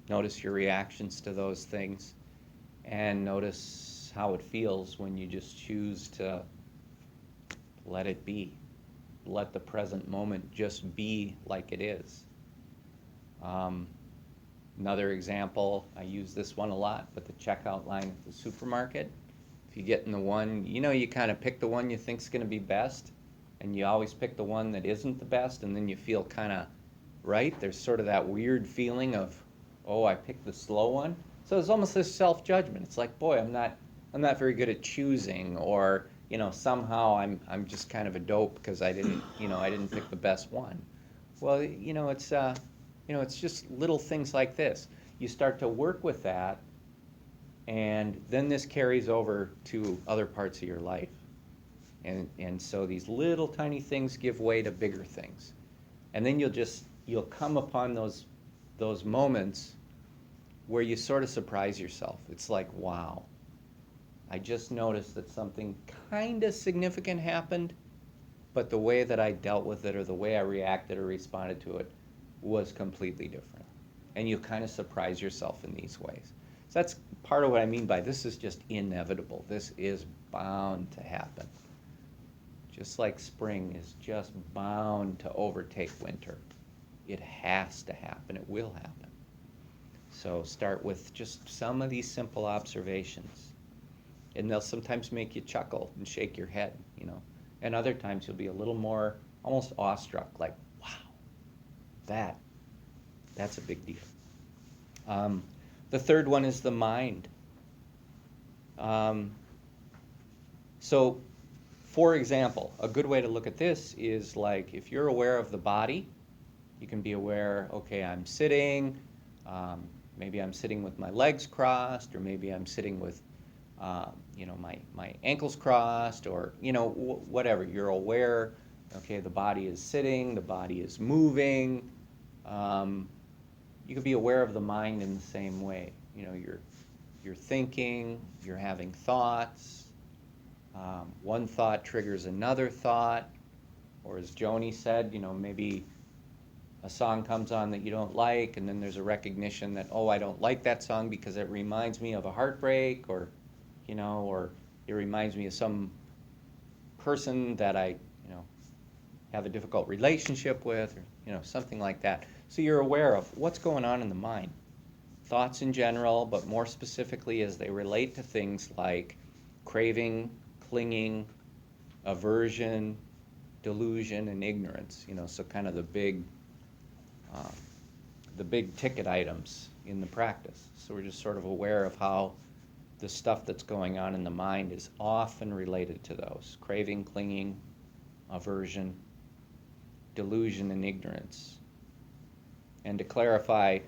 [SPEAKER 1] Notice your reactions to those things, and notice how it feels when you just choose to let it be. Let the present moment just be like it is. Another example, I use this one a lot, but the checkout line at the supermarket. If you get in the one, you kind of pick the one you think's going to be best, and you always pick the one that isn't the best, and then you feel kind of right. There's sort of that weird feeling of, oh, I picked the slow one. So it's almost this self-judgment. It's like, boy, I'm not very good at choosing, or somehow I'm just kind of a dope because I didn't pick the best one. Well, it's just little things like this. You start to work with that, and then this carries over to other parts of your life. And so these little tiny things give way to bigger things. And then you'll come upon those moments where you sort of surprise yourself. It's like, wow, I just noticed that something kind of significant happened, but the way that I dealt with it or the way I reacted or responded to it was completely different. And you kind of surprise yourself in these ways. So that's part of what I mean by this is just inevitable. This is bound to happen. Just like spring is just bound to overtake winter. It has to happen. It will happen. So start with just some of these simple observations. And they'll sometimes make you chuckle and shake your head, And other times you'll be a little more almost awestruck, like, wow, that's a big deal. The third one is the mind. So, for example, a good way to look at this is like if you're aware of the body, you can be aware, okay, I'm sitting, maybe I'm sitting with my legs crossed, or maybe I'm sitting with my ankles crossed, or whatever. You're aware, okay, the body is sitting, the body is moving. You can be aware of the mind in the same way. You're thinking, you're having thoughts. One thought triggers another thought, or as Joni said, maybe a song comes on that you don't like, and then there's a recognition that, oh, I don't like that song because it reminds me of a heartbreak, or it reminds me of some person that I, have a difficult relationship with, or, something like that. So you're aware of what's going on in the mind. Thoughts in general, but more specifically as they relate to things like craving, clinging, aversion, delusion, and ignorance. So kind of uh, the big ticket items in the practice. So we're just sort of aware of how the stuff that's going on in the mind is often related to those: craving, clinging, aversion, delusion, and ignorance. And to clarify,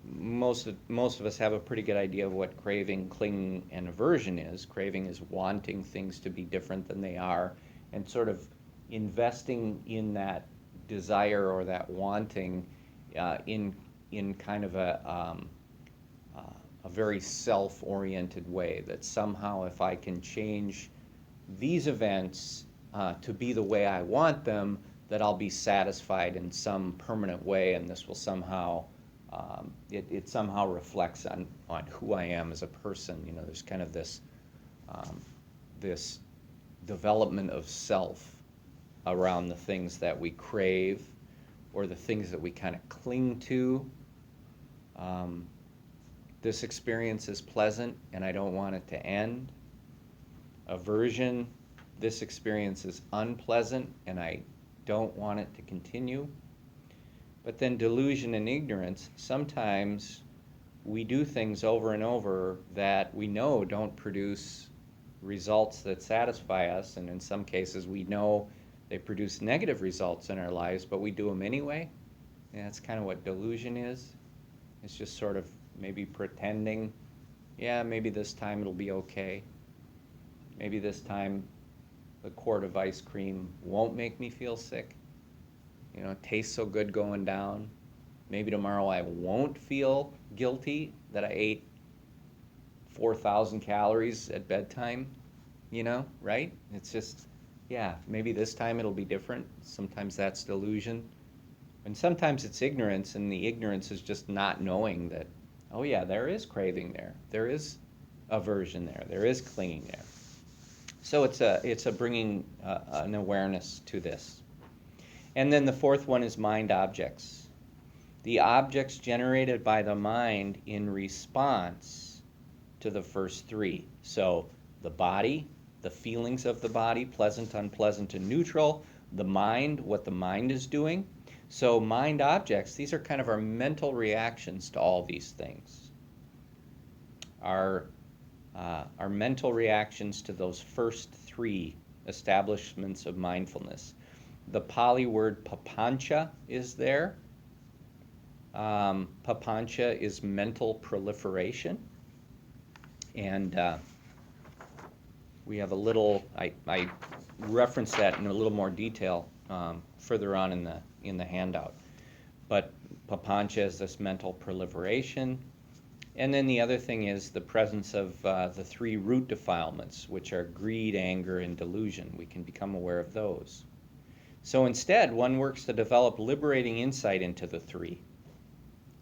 [SPEAKER 1] most of us have a pretty good idea of what craving, clinging, and aversion is. Craving is wanting things to be different than they are, and sort of investing in that desire or that wanting in kind of a very self-oriented way, that somehow if I can change these events to be the way I want them, that I'll be satisfied in some permanent way, and this will somehow, it somehow reflects on who I am as a person. There's kind of this development of self around the things that we crave or the things that we kind of cling to. This experience is pleasant and I don't want it to end. Aversion, this experience is unpleasant and I don't want it to continue. But then delusion and ignorance, sometimes we do things over and over that we know don't produce results that satisfy us, and in some cases we know they produce negative results in our lives, but we do them anyway. And that's kind of what delusion is. It's just sort of maybe pretending, yeah, maybe this time it'll be okay. Maybe this time the quart of ice cream won't make me feel sick. It tastes so good going down. Maybe tomorrow I won't feel guilty that I ate 4,000 calories at bedtime, right? It's just, yeah, maybe this time it'll be different. Sometimes that's delusion. And sometimes it's ignorance, and the ignorance is just not knowing that, oh yeah, there is craving there. There is aversion there. There is clinging there. So it's a bringing an awareness to this. And then the fourth one is mind objects. The objects generated by the mind in response to the first three. So the body, the feelings of the body, pleasant, unpleasant, and neutral. The mind, what the mind is doing. So mind objects, these are kind of our mental reactions to all these things. Our mental reactions to those first three establishments of mindfulness. The Pali word papancha is there. Papancha is mental proliferation. And we have a little, I reference that in a little more detail further on in the handout. But papancha is this mental proliferation. And then the other thing is the presence of the three root defilements, which are greed, anger, and delusion. We can become aware of those. So instead, one works to develop liberating insight into the three.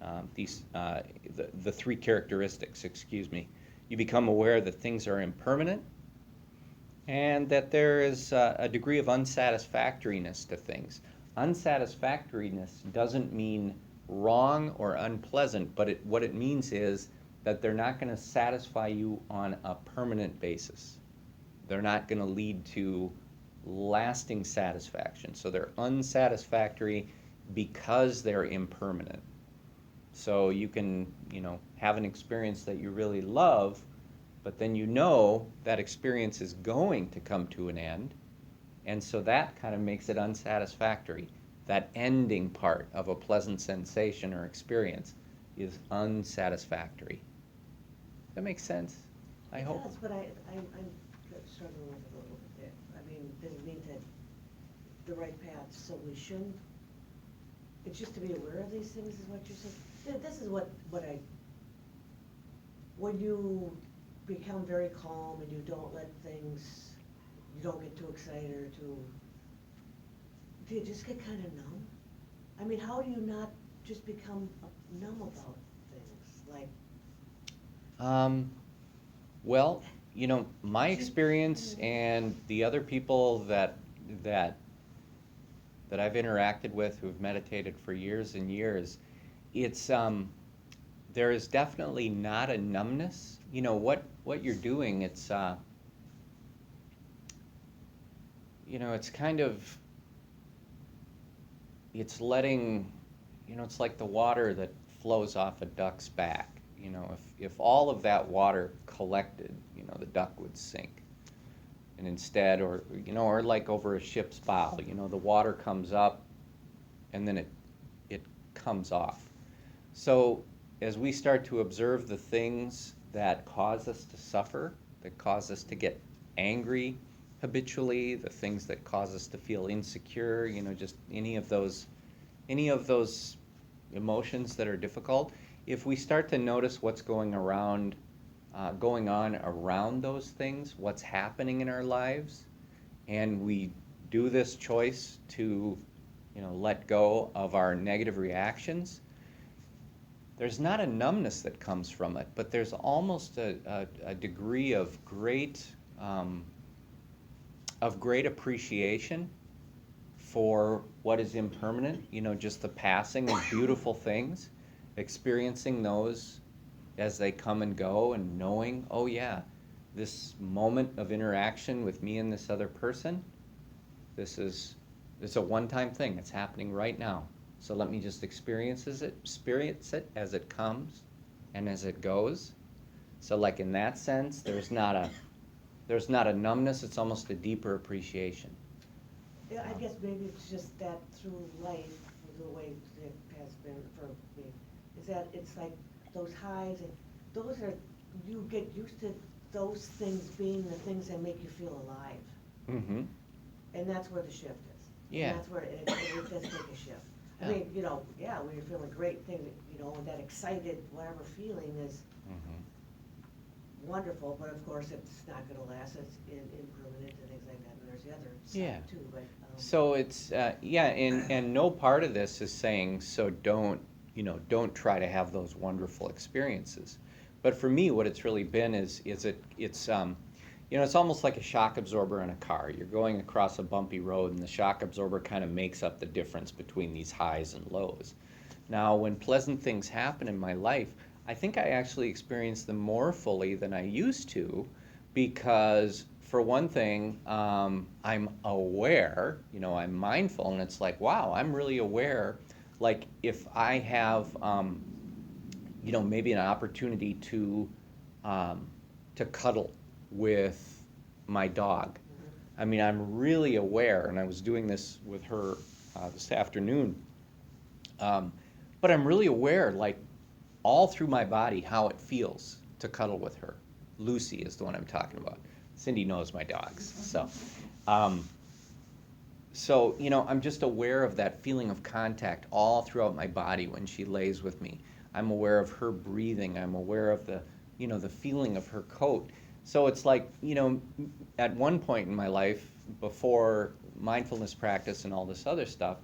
[SPEAKER 1] The three characteristics, You become aware that things are impermanent and that there is a degree of unsatisfactoriness to things. Unsatisfactoriness doesn't mean wrong or unpleasant, but what it means is that they're not going to satisfy you on a permanent basis. They're not going to lead to lasting satisfaction. So they're unsatisfactory because they're impermanent. So you can, have an experience that you really love, but then that experience is going to come to an end, and so that kind of makes it unsatisfactory. That ending part of a pleasant sensation or experience is unsatisfactory. That makes sense, I hope.
[SPEAKER 2] That's what I'm struggling with a little bit there. I mean, does it mean that the right path solution? It's just to be aware of these things is what you're saying? This is what when you become very calm and you don't let things, you don't get too excited or too, do you just get kind of numb? I mean, how do you not just become numb about things? Like,
[SPEAKER 1] well, my experience and the other people that that I've interacted with who've meditated for years and years, it's there is definitely not a numbness. You know what you're doing. It's it's kind of it's letting it's like the water that flows off a duck's back. If all of that water collected, the duck would sink. And instead, or like over a ship's bow, the water comes up and then it comes off. So as we start to observe the things that cause us to suffer, that cause us to get angry habitually, the things that cause us to feel insecure, just any of those emotions that are difficult, if we start to notice what's going on around those things, what's happening in our lives, and we do this choice to, let go of our negative reactions, there's not a numbness that comes from it, but there's almost a degree of great appreciation for what is impermanent, just the passing of beautiful things, experiencing those as they come and go, and knowing, oh yeah, this moment of interaction with me and this other person, it's a one-time thing. It's happening right now. So let me just experience it as it comes and as it goes. So like in that sense, there's not a numbness, it's almost a deeper appreciation.
[SPEAKER 2] Yeah, I guess maybe it's just that through life, the way it has been for me, is that it's like those highs, and those are, you get used to those things being the things that make you feel alive.
[SPEAKER 1] Mm-hmm.
[SPEAKER 2] And that's where the shift is.
[SPEAKER 1] Yeah.
[SPEAKER 2] And that's where it does take a shift.
[SPEAKER 1] Yeah.
[SPEAKER 2] I mean, when you're feeling great, thing, and that excited, whatever feeling is wonderful, but of course it's not gonna last, it's impermanent and things like that, and there's the other side too, but.
[SPEAKER 1] So it's, and no part of this is saying, so don't try to have those wonderful experiences. But for me, what it's really been it's almost like a shock absorber in a car. You're going across a bumpy road, and the shock absorber kind of makes up the difference between these highs and lows. Now, when pleasant things happen in my life, I think I actually experience them more fully than I used to, because for one thing, I'm aware, I'm mindful, and it's like, wow, I'm really aware. Like if I have, maybe an opportunity to cuddle with my dog. I mean, I'm really aware, and I was doing this with her this afternoon, but I'm really aware, like, all through my body, how it feels to cuddle with her. Lucy is the one I'm talking about. Cindy knows my dogs, so. I'm just aware of that feeling of contact all throughout my body when she lays with me. I'm aware of her breathing. I'm aware of the feeling of her coat. So it's like, at one point in my life, before mindfulness practice and all this other stuff,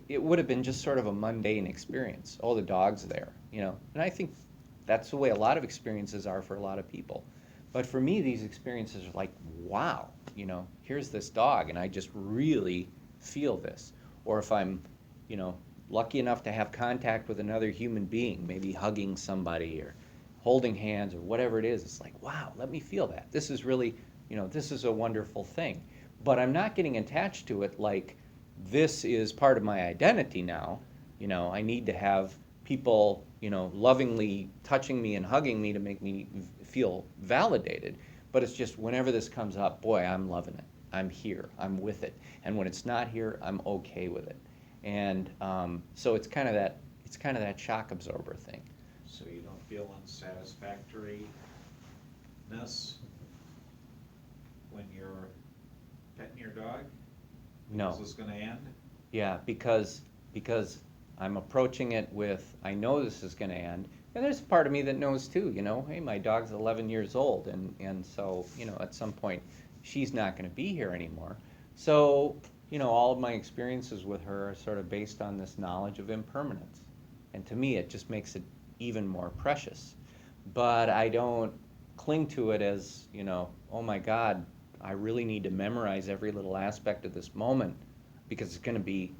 [SPEAKER 1] it would have been just sort of a mundane experience. Oh, the dog's there, And I think that's the way a lot of experiences are for a lot of people. But for me, these experiences are like, wow, here's this dog, and I just really feel this. Or if I'm, lucky enough to have contact with another human being, maybe hugging somebody or holding hands or whatever it is, it's like, wow, let me feel that. This is really, this is a wonderful thing. But I'm not getting attached to it like this is part of my identity now. I need to have people, lovingly touching me and hugging me to make me feel validated. But it's just whenever this comes up, boy, I'm loving it. I'm here. I'm with it. And when it's not here, I'm okay with it. And so it's kind of that shock absorber thing.
[SPEAKER 3] So you don't feel unsatisfactoriness when you're petting your dog?
[SPEAKER 1] No.
[SPEAKER 3] Is this going to end?
[SPEAKER 1] Yeah, because I'm approaching it with, I know this is going to end. And there's a part of me that knows too, hey, my dog's 11 years old, and so, at some point, she's not going to be here anymore. So, all of my experiences with her are sort of based on this knowledge of impermanence. And to me, it just makes it even more precious. But I don't cling to it as, oh my God, I really need to memorize every little aspect of this moment. because it's going to be,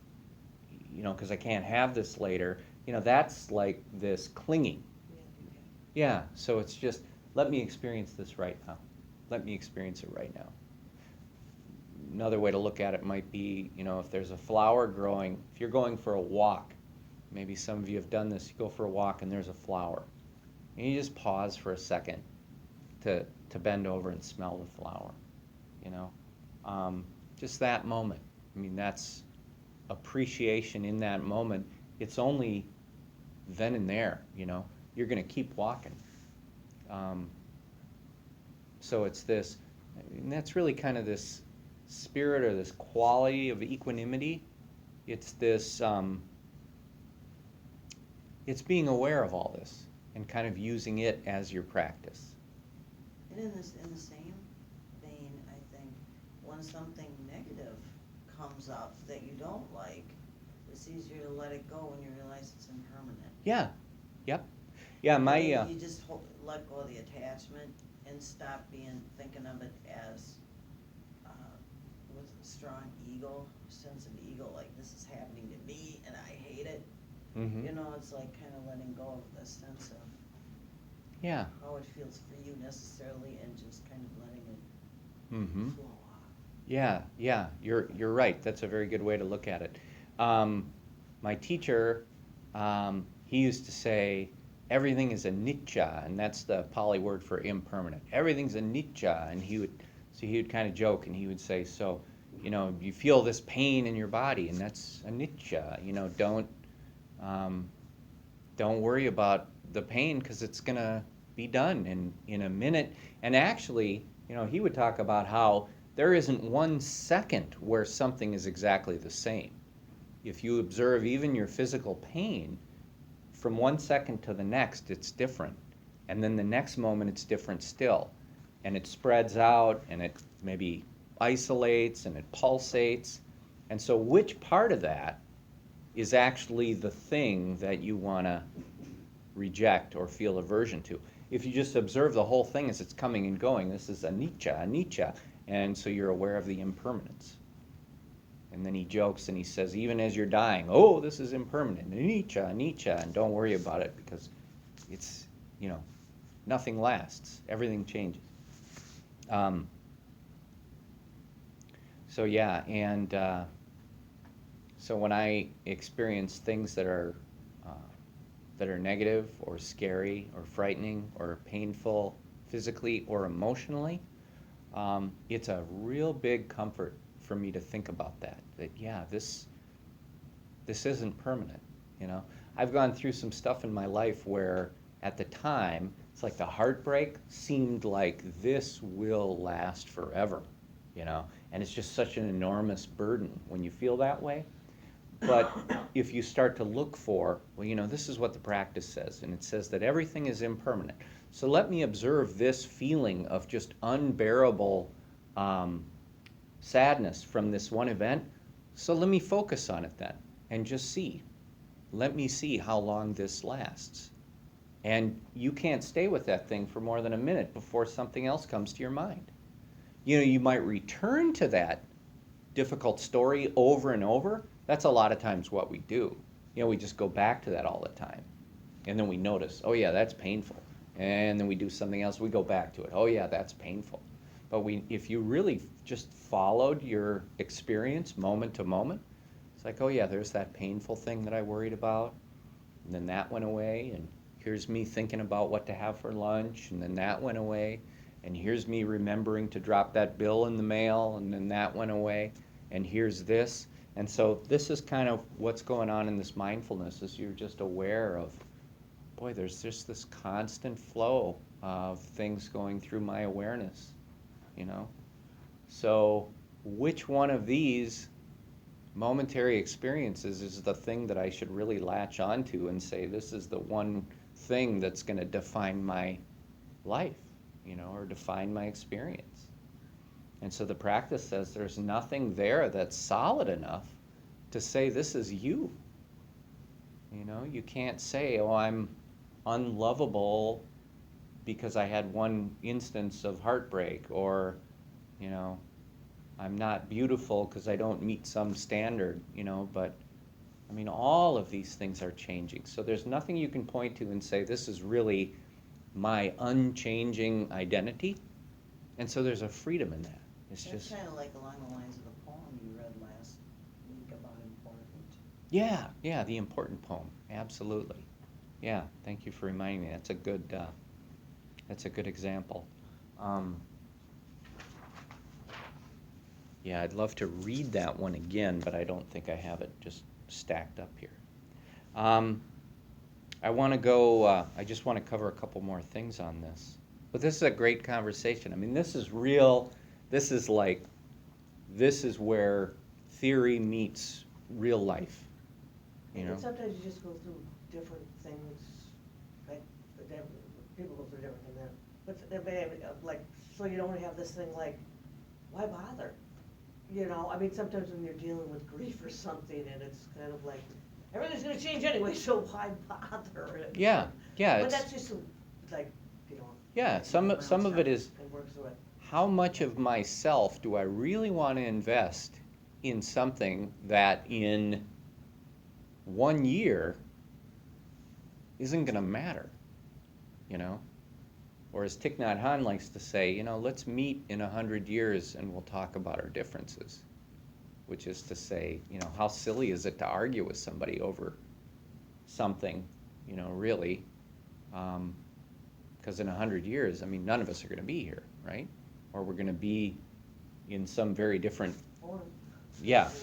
[SPEAKER 1] because I can't have this later. That's like this clinging.
[SPEAKER 2] Yeah, okay.
[SPEAKER 1] Yeah, so it's just, let me experience this right now. Let me experience it right now. Another way to look at it might be, if there's a flower growing, if you're going for a walk, maybe some of you have done this, you go for a walk and there's a flower. And you just pause for a second to bend over and smell the flower, just that moment. I mean, that's appreciation in that moment. It's only then and there, you're going to keep walking. So it's this, and that's really kind of this spirit or this quality of equanimity. It's this, it's being aware of all this and kind of using it as your practice.
[SPEAKER 4] And in the same vein, I think, when something negative comes up that you don't like, it's easier to let it go when you realize it's impermanent.
[SPEAKER 1] Yeah, yep. Yeah, my...
[SPEAKER 4] You just let go of the attachment and stop thinking of it as with a strong ego, sense of ego, like this is happening to me and I hate it.
[SPEAKER 1] Mhm.
[SPEAKER 4] It's like kind of letting go of the sense of
[SPEAKER 1] Yeah.
[SPEAKER 4] how it feels for you necessarily, and just kind of letting it
[SPEAKER 1] Mm-hmm.
[SPEAKER 4] flow off.
[SPEAKER 1] Yeah, you're right. That's a very good way to look at it. My teacher, he used to say, everything is anicca, and that's the Pali word for impermanent. Everything's anicca, and he would kind of joke, and he would say, so, you feel this pain in your body, and that's anicca. Don't worry about the pain, because it's gonna be done in a minute. And actually, he would talk about how there isn't 1 second where something is exactly the same. If you observe even your physical pain, from 1 second to the next, it's different. And then the next moment, it's different still. And it spreads out, and it maybe isolates, and it pulsates. And so which part of that is actually the thing that you want to reject or feel aversion to? If you just observe the whole thing as it's coming and going, this is anicca, and so you're aware of the impermanence. And then he jokes and he says, even as you're dying, oh, this is impermanent, anicca, and don't worry about it, because it's, nothing lasts, everything changes. So yeah, and so when I experience things that are negative or scary or frightening or painful physically or emotionally, it's a real big comfort for me to think about that yeah, this isn't permanent. I've gone through some stuff in my life where at the time it's like the heartbreak seemed like this will last forever, and it's just such an enormous burden when you feel that way. But if you start to look for, well, this is what the practice says, and it says that everything is impermanent. So let me observe this feeling of just unbearable sadness from this one event. So let me focus on it then and just see. Let me see how long this lasts. And you can't stay with that thing for more than a minute before something else comes to your mind. You might return to that difficult story over and over. That's a lot of times what we do. We just go back to that all the time. And then we notice, oh yeah, that's painful. And then we do something else, we go back to it. Oh yeah, that's painful. But if you really just followed your experience moment to moment, it's like, oh yeah, there's that painful thing that I worried about. And then that went away. And here's me thinking about what to have for lunch. And then that went away. And here's me remembering to drop that bill in the mail. And then that went away. And here's this. And so this is kind of what's going on in this mindfulness, is you're just aware of, boy, there's just this constant flow of things going through my awareness, So which one of these momentary experiences is the thing that I should really latch onto and say, this is the one thing that's going to define my life, or define my experience? And so the practice says there's nothing there that's solid enough to say this is you. You can't say, oh, I'm unlovable because I had one instance of heartbreak, or, I'm not beautiful because I don't meet some standard, but I mean, all of these things are changing. So there's nothing you can point to and say, this is really my unchanging identity. And so there's a freedom in that. It's
[SPEAKER 4] That's
[SPEAKER 1] just,
[SPEAKER 4] kind of like along the lines of the poem you read last week about important.
[SPEAKER 1] yeah, the important poem. Absolutely. Yeah, thank you for reminding me. That's a good example. Yeah, I'd love to read that one again, but I don't think I have it just stacked up here. I want to go, I just want to cover a couple more things on this. But this is a great conversation. I mean, this is real, this is where theory meets real life,
[SPEAKER 2] And sometimes you just go through different things, like, people go through different things. But, like, so you don't have this thing like, why bother? I mean, sometimes when you're dealing with grief or something, and it's kind of like, everything's gonna change anyway, so why bother?
[SPEAKER 1] Yeah,
[SPEAKER 2] But
[SPEAKER 1] it's,
[SPEAKER 2] that's just like,
[SPEAKER 1] yeah, some of it is,
[SPEAKER 2] and work through it.
[SPEAKER 1] how much of myself do I really want to invest in something that in 1 year isn't going to matter, Or as Thich Nhat Hanh likes to say, let's meet in 100 years and we'll talk about our differences, which is to say, how silly is it to argue with somebody over something, really, because in 100 years, I mean, none of us are going to be here, right? Or we're going to be in some very different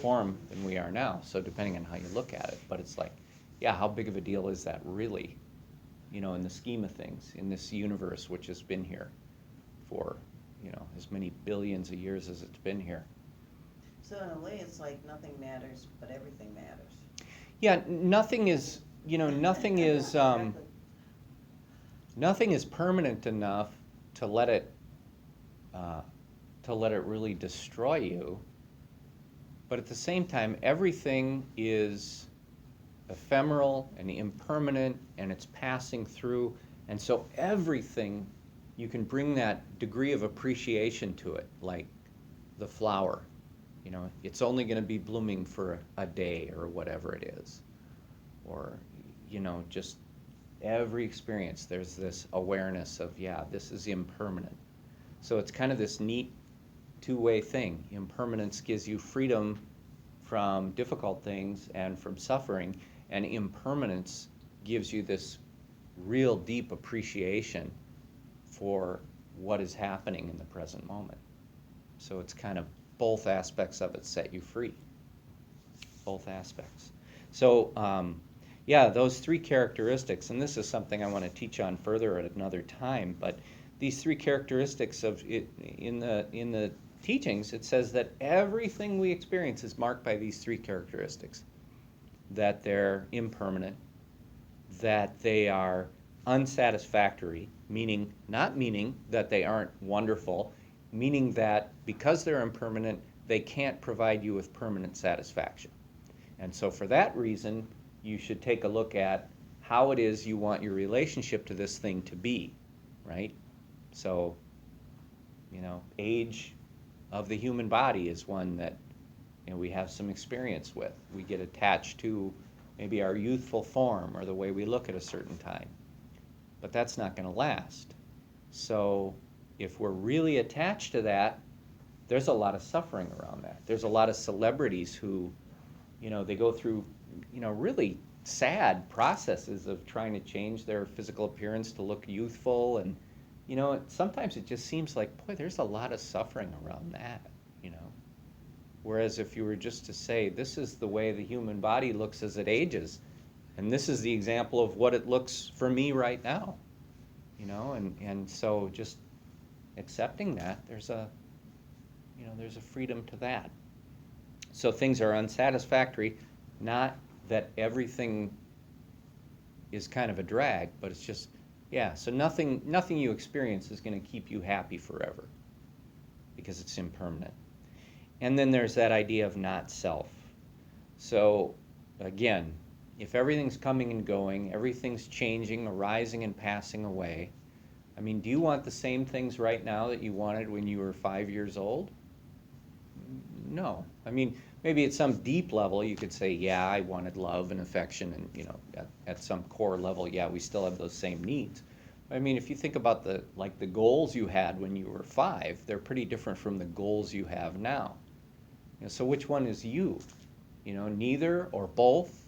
[SPEAKER 1] form than we are now. So depending on how you look at it, but it's like, yeah, how big of a deal is that really, in the scheme of things, in this universe which has been here for, as many billions of years as it's been here.
[SPEAKER 4] So in a way, it's like nothing matters, but everything matters.
[SPEAKER 1] Yeah, nothing is, nothing is permanent enough to let it really destroy you. But at the same time, everything is ephemeral and impermanent, and it's passing through. And so everything, you can bring that degree of appreciation to it, like the flower. It's only going to be blooming for a day or whatever it is. Or, just every experience, there's this awareness of, yeah, this is impermanent. So it's kind of this neat two-way thing. Impermanence gives you freedom from difficult things and from suffering, and impermanence gives you this real deep appreciation for what is happening in the present moment. So it's kind of both aspects of it set you free. Both aspects. So, those three characteristics, and this is something I want to teach on further at another time, but these three characteristics of it in the teachings, it says that everything we experience is marked by these three characteristics. That they're impermanent, that they are unsatisfactory, not meaning that they aren't wonderful, meaning that because they're impermanent, they can't provide you with permanent satisfaction. And so for that reason, you should take a look at how it is you want your relationship to this thing to be, right? So, age of the human body is one that we have some experience with. We get attached to maybe our youthful form or the way we look at a certain time. But that's not going to last. So if we're really attached to that, there's a lot of suffering around that. There's a lot of celebrities who, they go through, really sad processes of trying to change their physical appearance to look youthful. And, sometimes it just seems like, boy, there's a lot of suffering around that, Whereas if you were just to say, this is the way the human body looks as it ages, and this is the example of what it looks for me right now, and so just accepting that, there's a freedom to that. So things are unsatisfactory, not that everything is kind of a drag, but it's just, so nothing you experience is going to keep you happy forever because it's impermanent. And then there's that idea of not self. So again, if everything's coming and going, everything's changing, arising and passing away, I mean, do you want the same things right now that you wanted when you were 5 years old? No. I mean, maybe at some deep level you could say, yeah, I wanted love and affection, and at some core level, yeah, we still have those same needs. I mean, if you think about the goals you had when you were 5, they're pretty different from the goals you have now. So which one is you? Neither or both.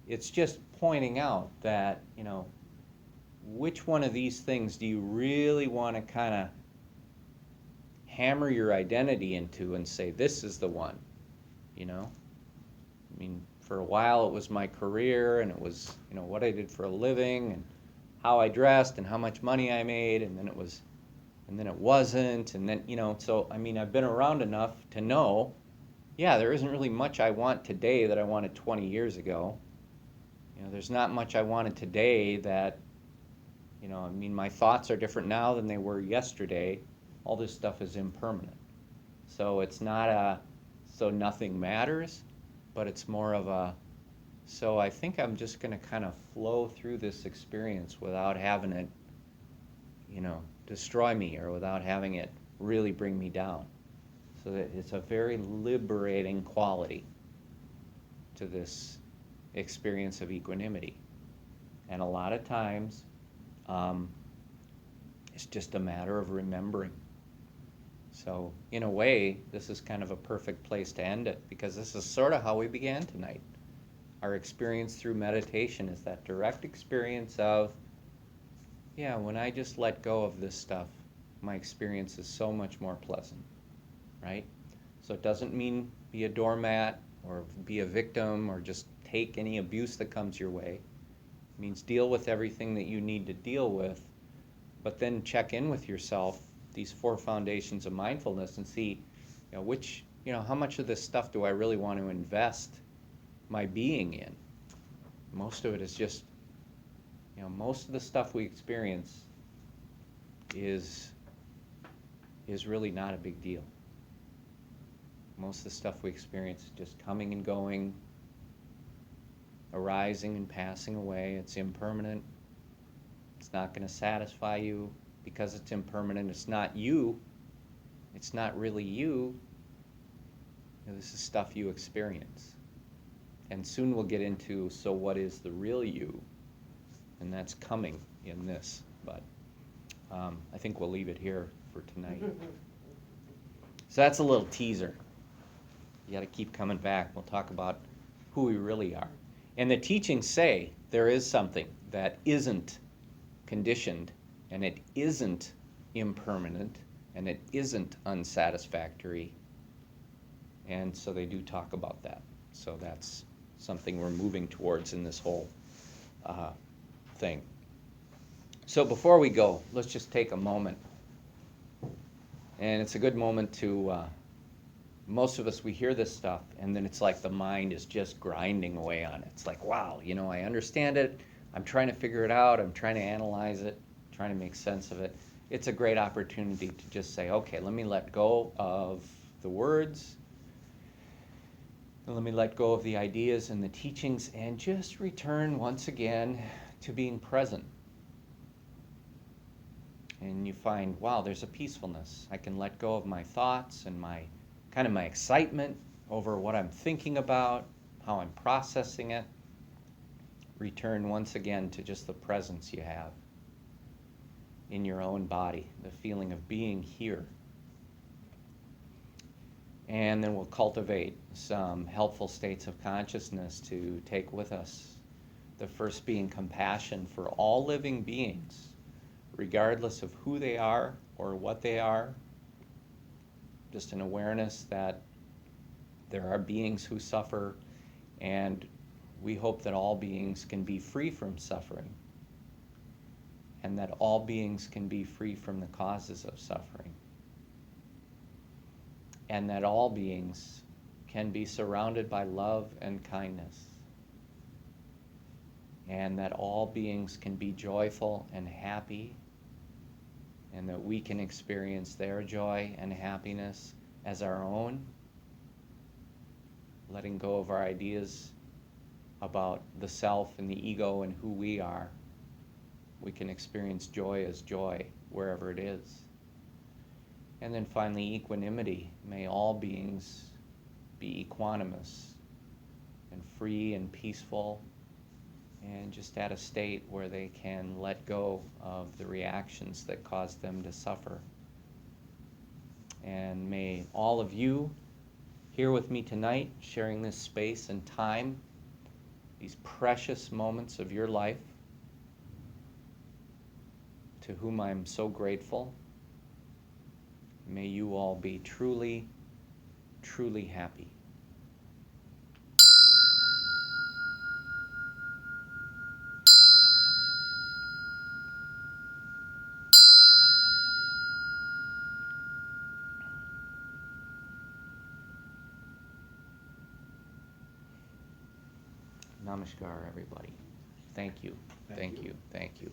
[SPEAKER 1] It's just pointing out that, which one of these things do you really want to kind of hammer your identity into and say, this is the one, I mean, for a while it was my career, and it was, what I did for a living, and how I dressed, and how much money I made, and then it wasn't, and then, so, I mean, I've been around enough to know, yeah, there isn't really much I want today that I wanted 20 years ago. There's not much I wanted today that, I mean, my thoughts are different now than they were yesterday. All this stuff is impermanent. So it's not so nothing matters, but it's more of so I think I'm just going to kind of flow through this experience without having it, destroy me, or without having it really bring me down. So that it's a very liberating quality to this experience of equanimity. And a lot of times, it's just a matter of remembering. So in a way, this is kind of a perfect place to end it, because this is sort of how we began tonight. Our experience through meditation is that direct experience of, yeah, when I just let go of this stuff, my experience is so much more pleasant, right? So it doesn't mean be a doormat or be a victim or just take any abuse that comes your way. It means deal with everything that you need to deal with, but then check in with yourself, these 4 foundations of mindfulness, and see, how much of this stuff do I really want to invest my being in? Most of it is just, most of the stuff we experience is really not a big deal. Most of the stuff we experience is just coming and going, arising and passing away. It's impermanent. It's not going to satisfy you because it's impermanent. It's not you. It's not really you. This is stuff you experience. And soon we'll get into, so what is the real you? And that's coming in this. But I think we'll leave it here for tonight. So that's a little teaser. You got to keep coming back. We'll talk about who we really are. And the teachings say there is something that isn't conditioned, and it isn't impermanent, and it isn't unsatisfactory. And so they do talk about that. So that's something we're moving towards in this whole thing. So before we go, let's just take a moment. And it's a good moment to, most of us, we hear this stuff, and then it's like the mind is just grinding away on it. It's like, wow, I understand it. I'm trying to figure it out. I'm trying to analyze it, trying to make sense of it. It's a great opportunity to just say, okay, let me let go of the words, and let me let go of the ideas and the teachings, and just return once again to being present. And you find, wow, there's a peacefulness. I can let go of my thoughts and my excitement over what I'm thinking about, how I'm processing it. Return once again to just the presence you have in your own body, the feeling of being here. And then we'll cultivate some helpful states of consciousness to take with us. The first being compassion for all living beings, regardless of who they are or what they are. Just an awareness that there are beings who suffer, and we hope that all beings can be free from suffering, and that all beings can be free from the causes of suffering, and that all beings can be surrounded by love and kindness, and that all beings can be joyful and happy, and that we can experience their joy and happiness as our own, letting go of our ideas about the self and the ego and who we are. We can experience joy as joy wherever it is. And then finally, equanimity. May all beings be equanimous and free and peaceful, and just at a state where they can let go of the reactions that cause them to suffer. And may all of you here with me tonight, sharing this space and time, these precious moments of your life, to whom I'm so grateful, may you all be truly, truly happy. Namaskar, everybody. Thank you, thank you, thank you.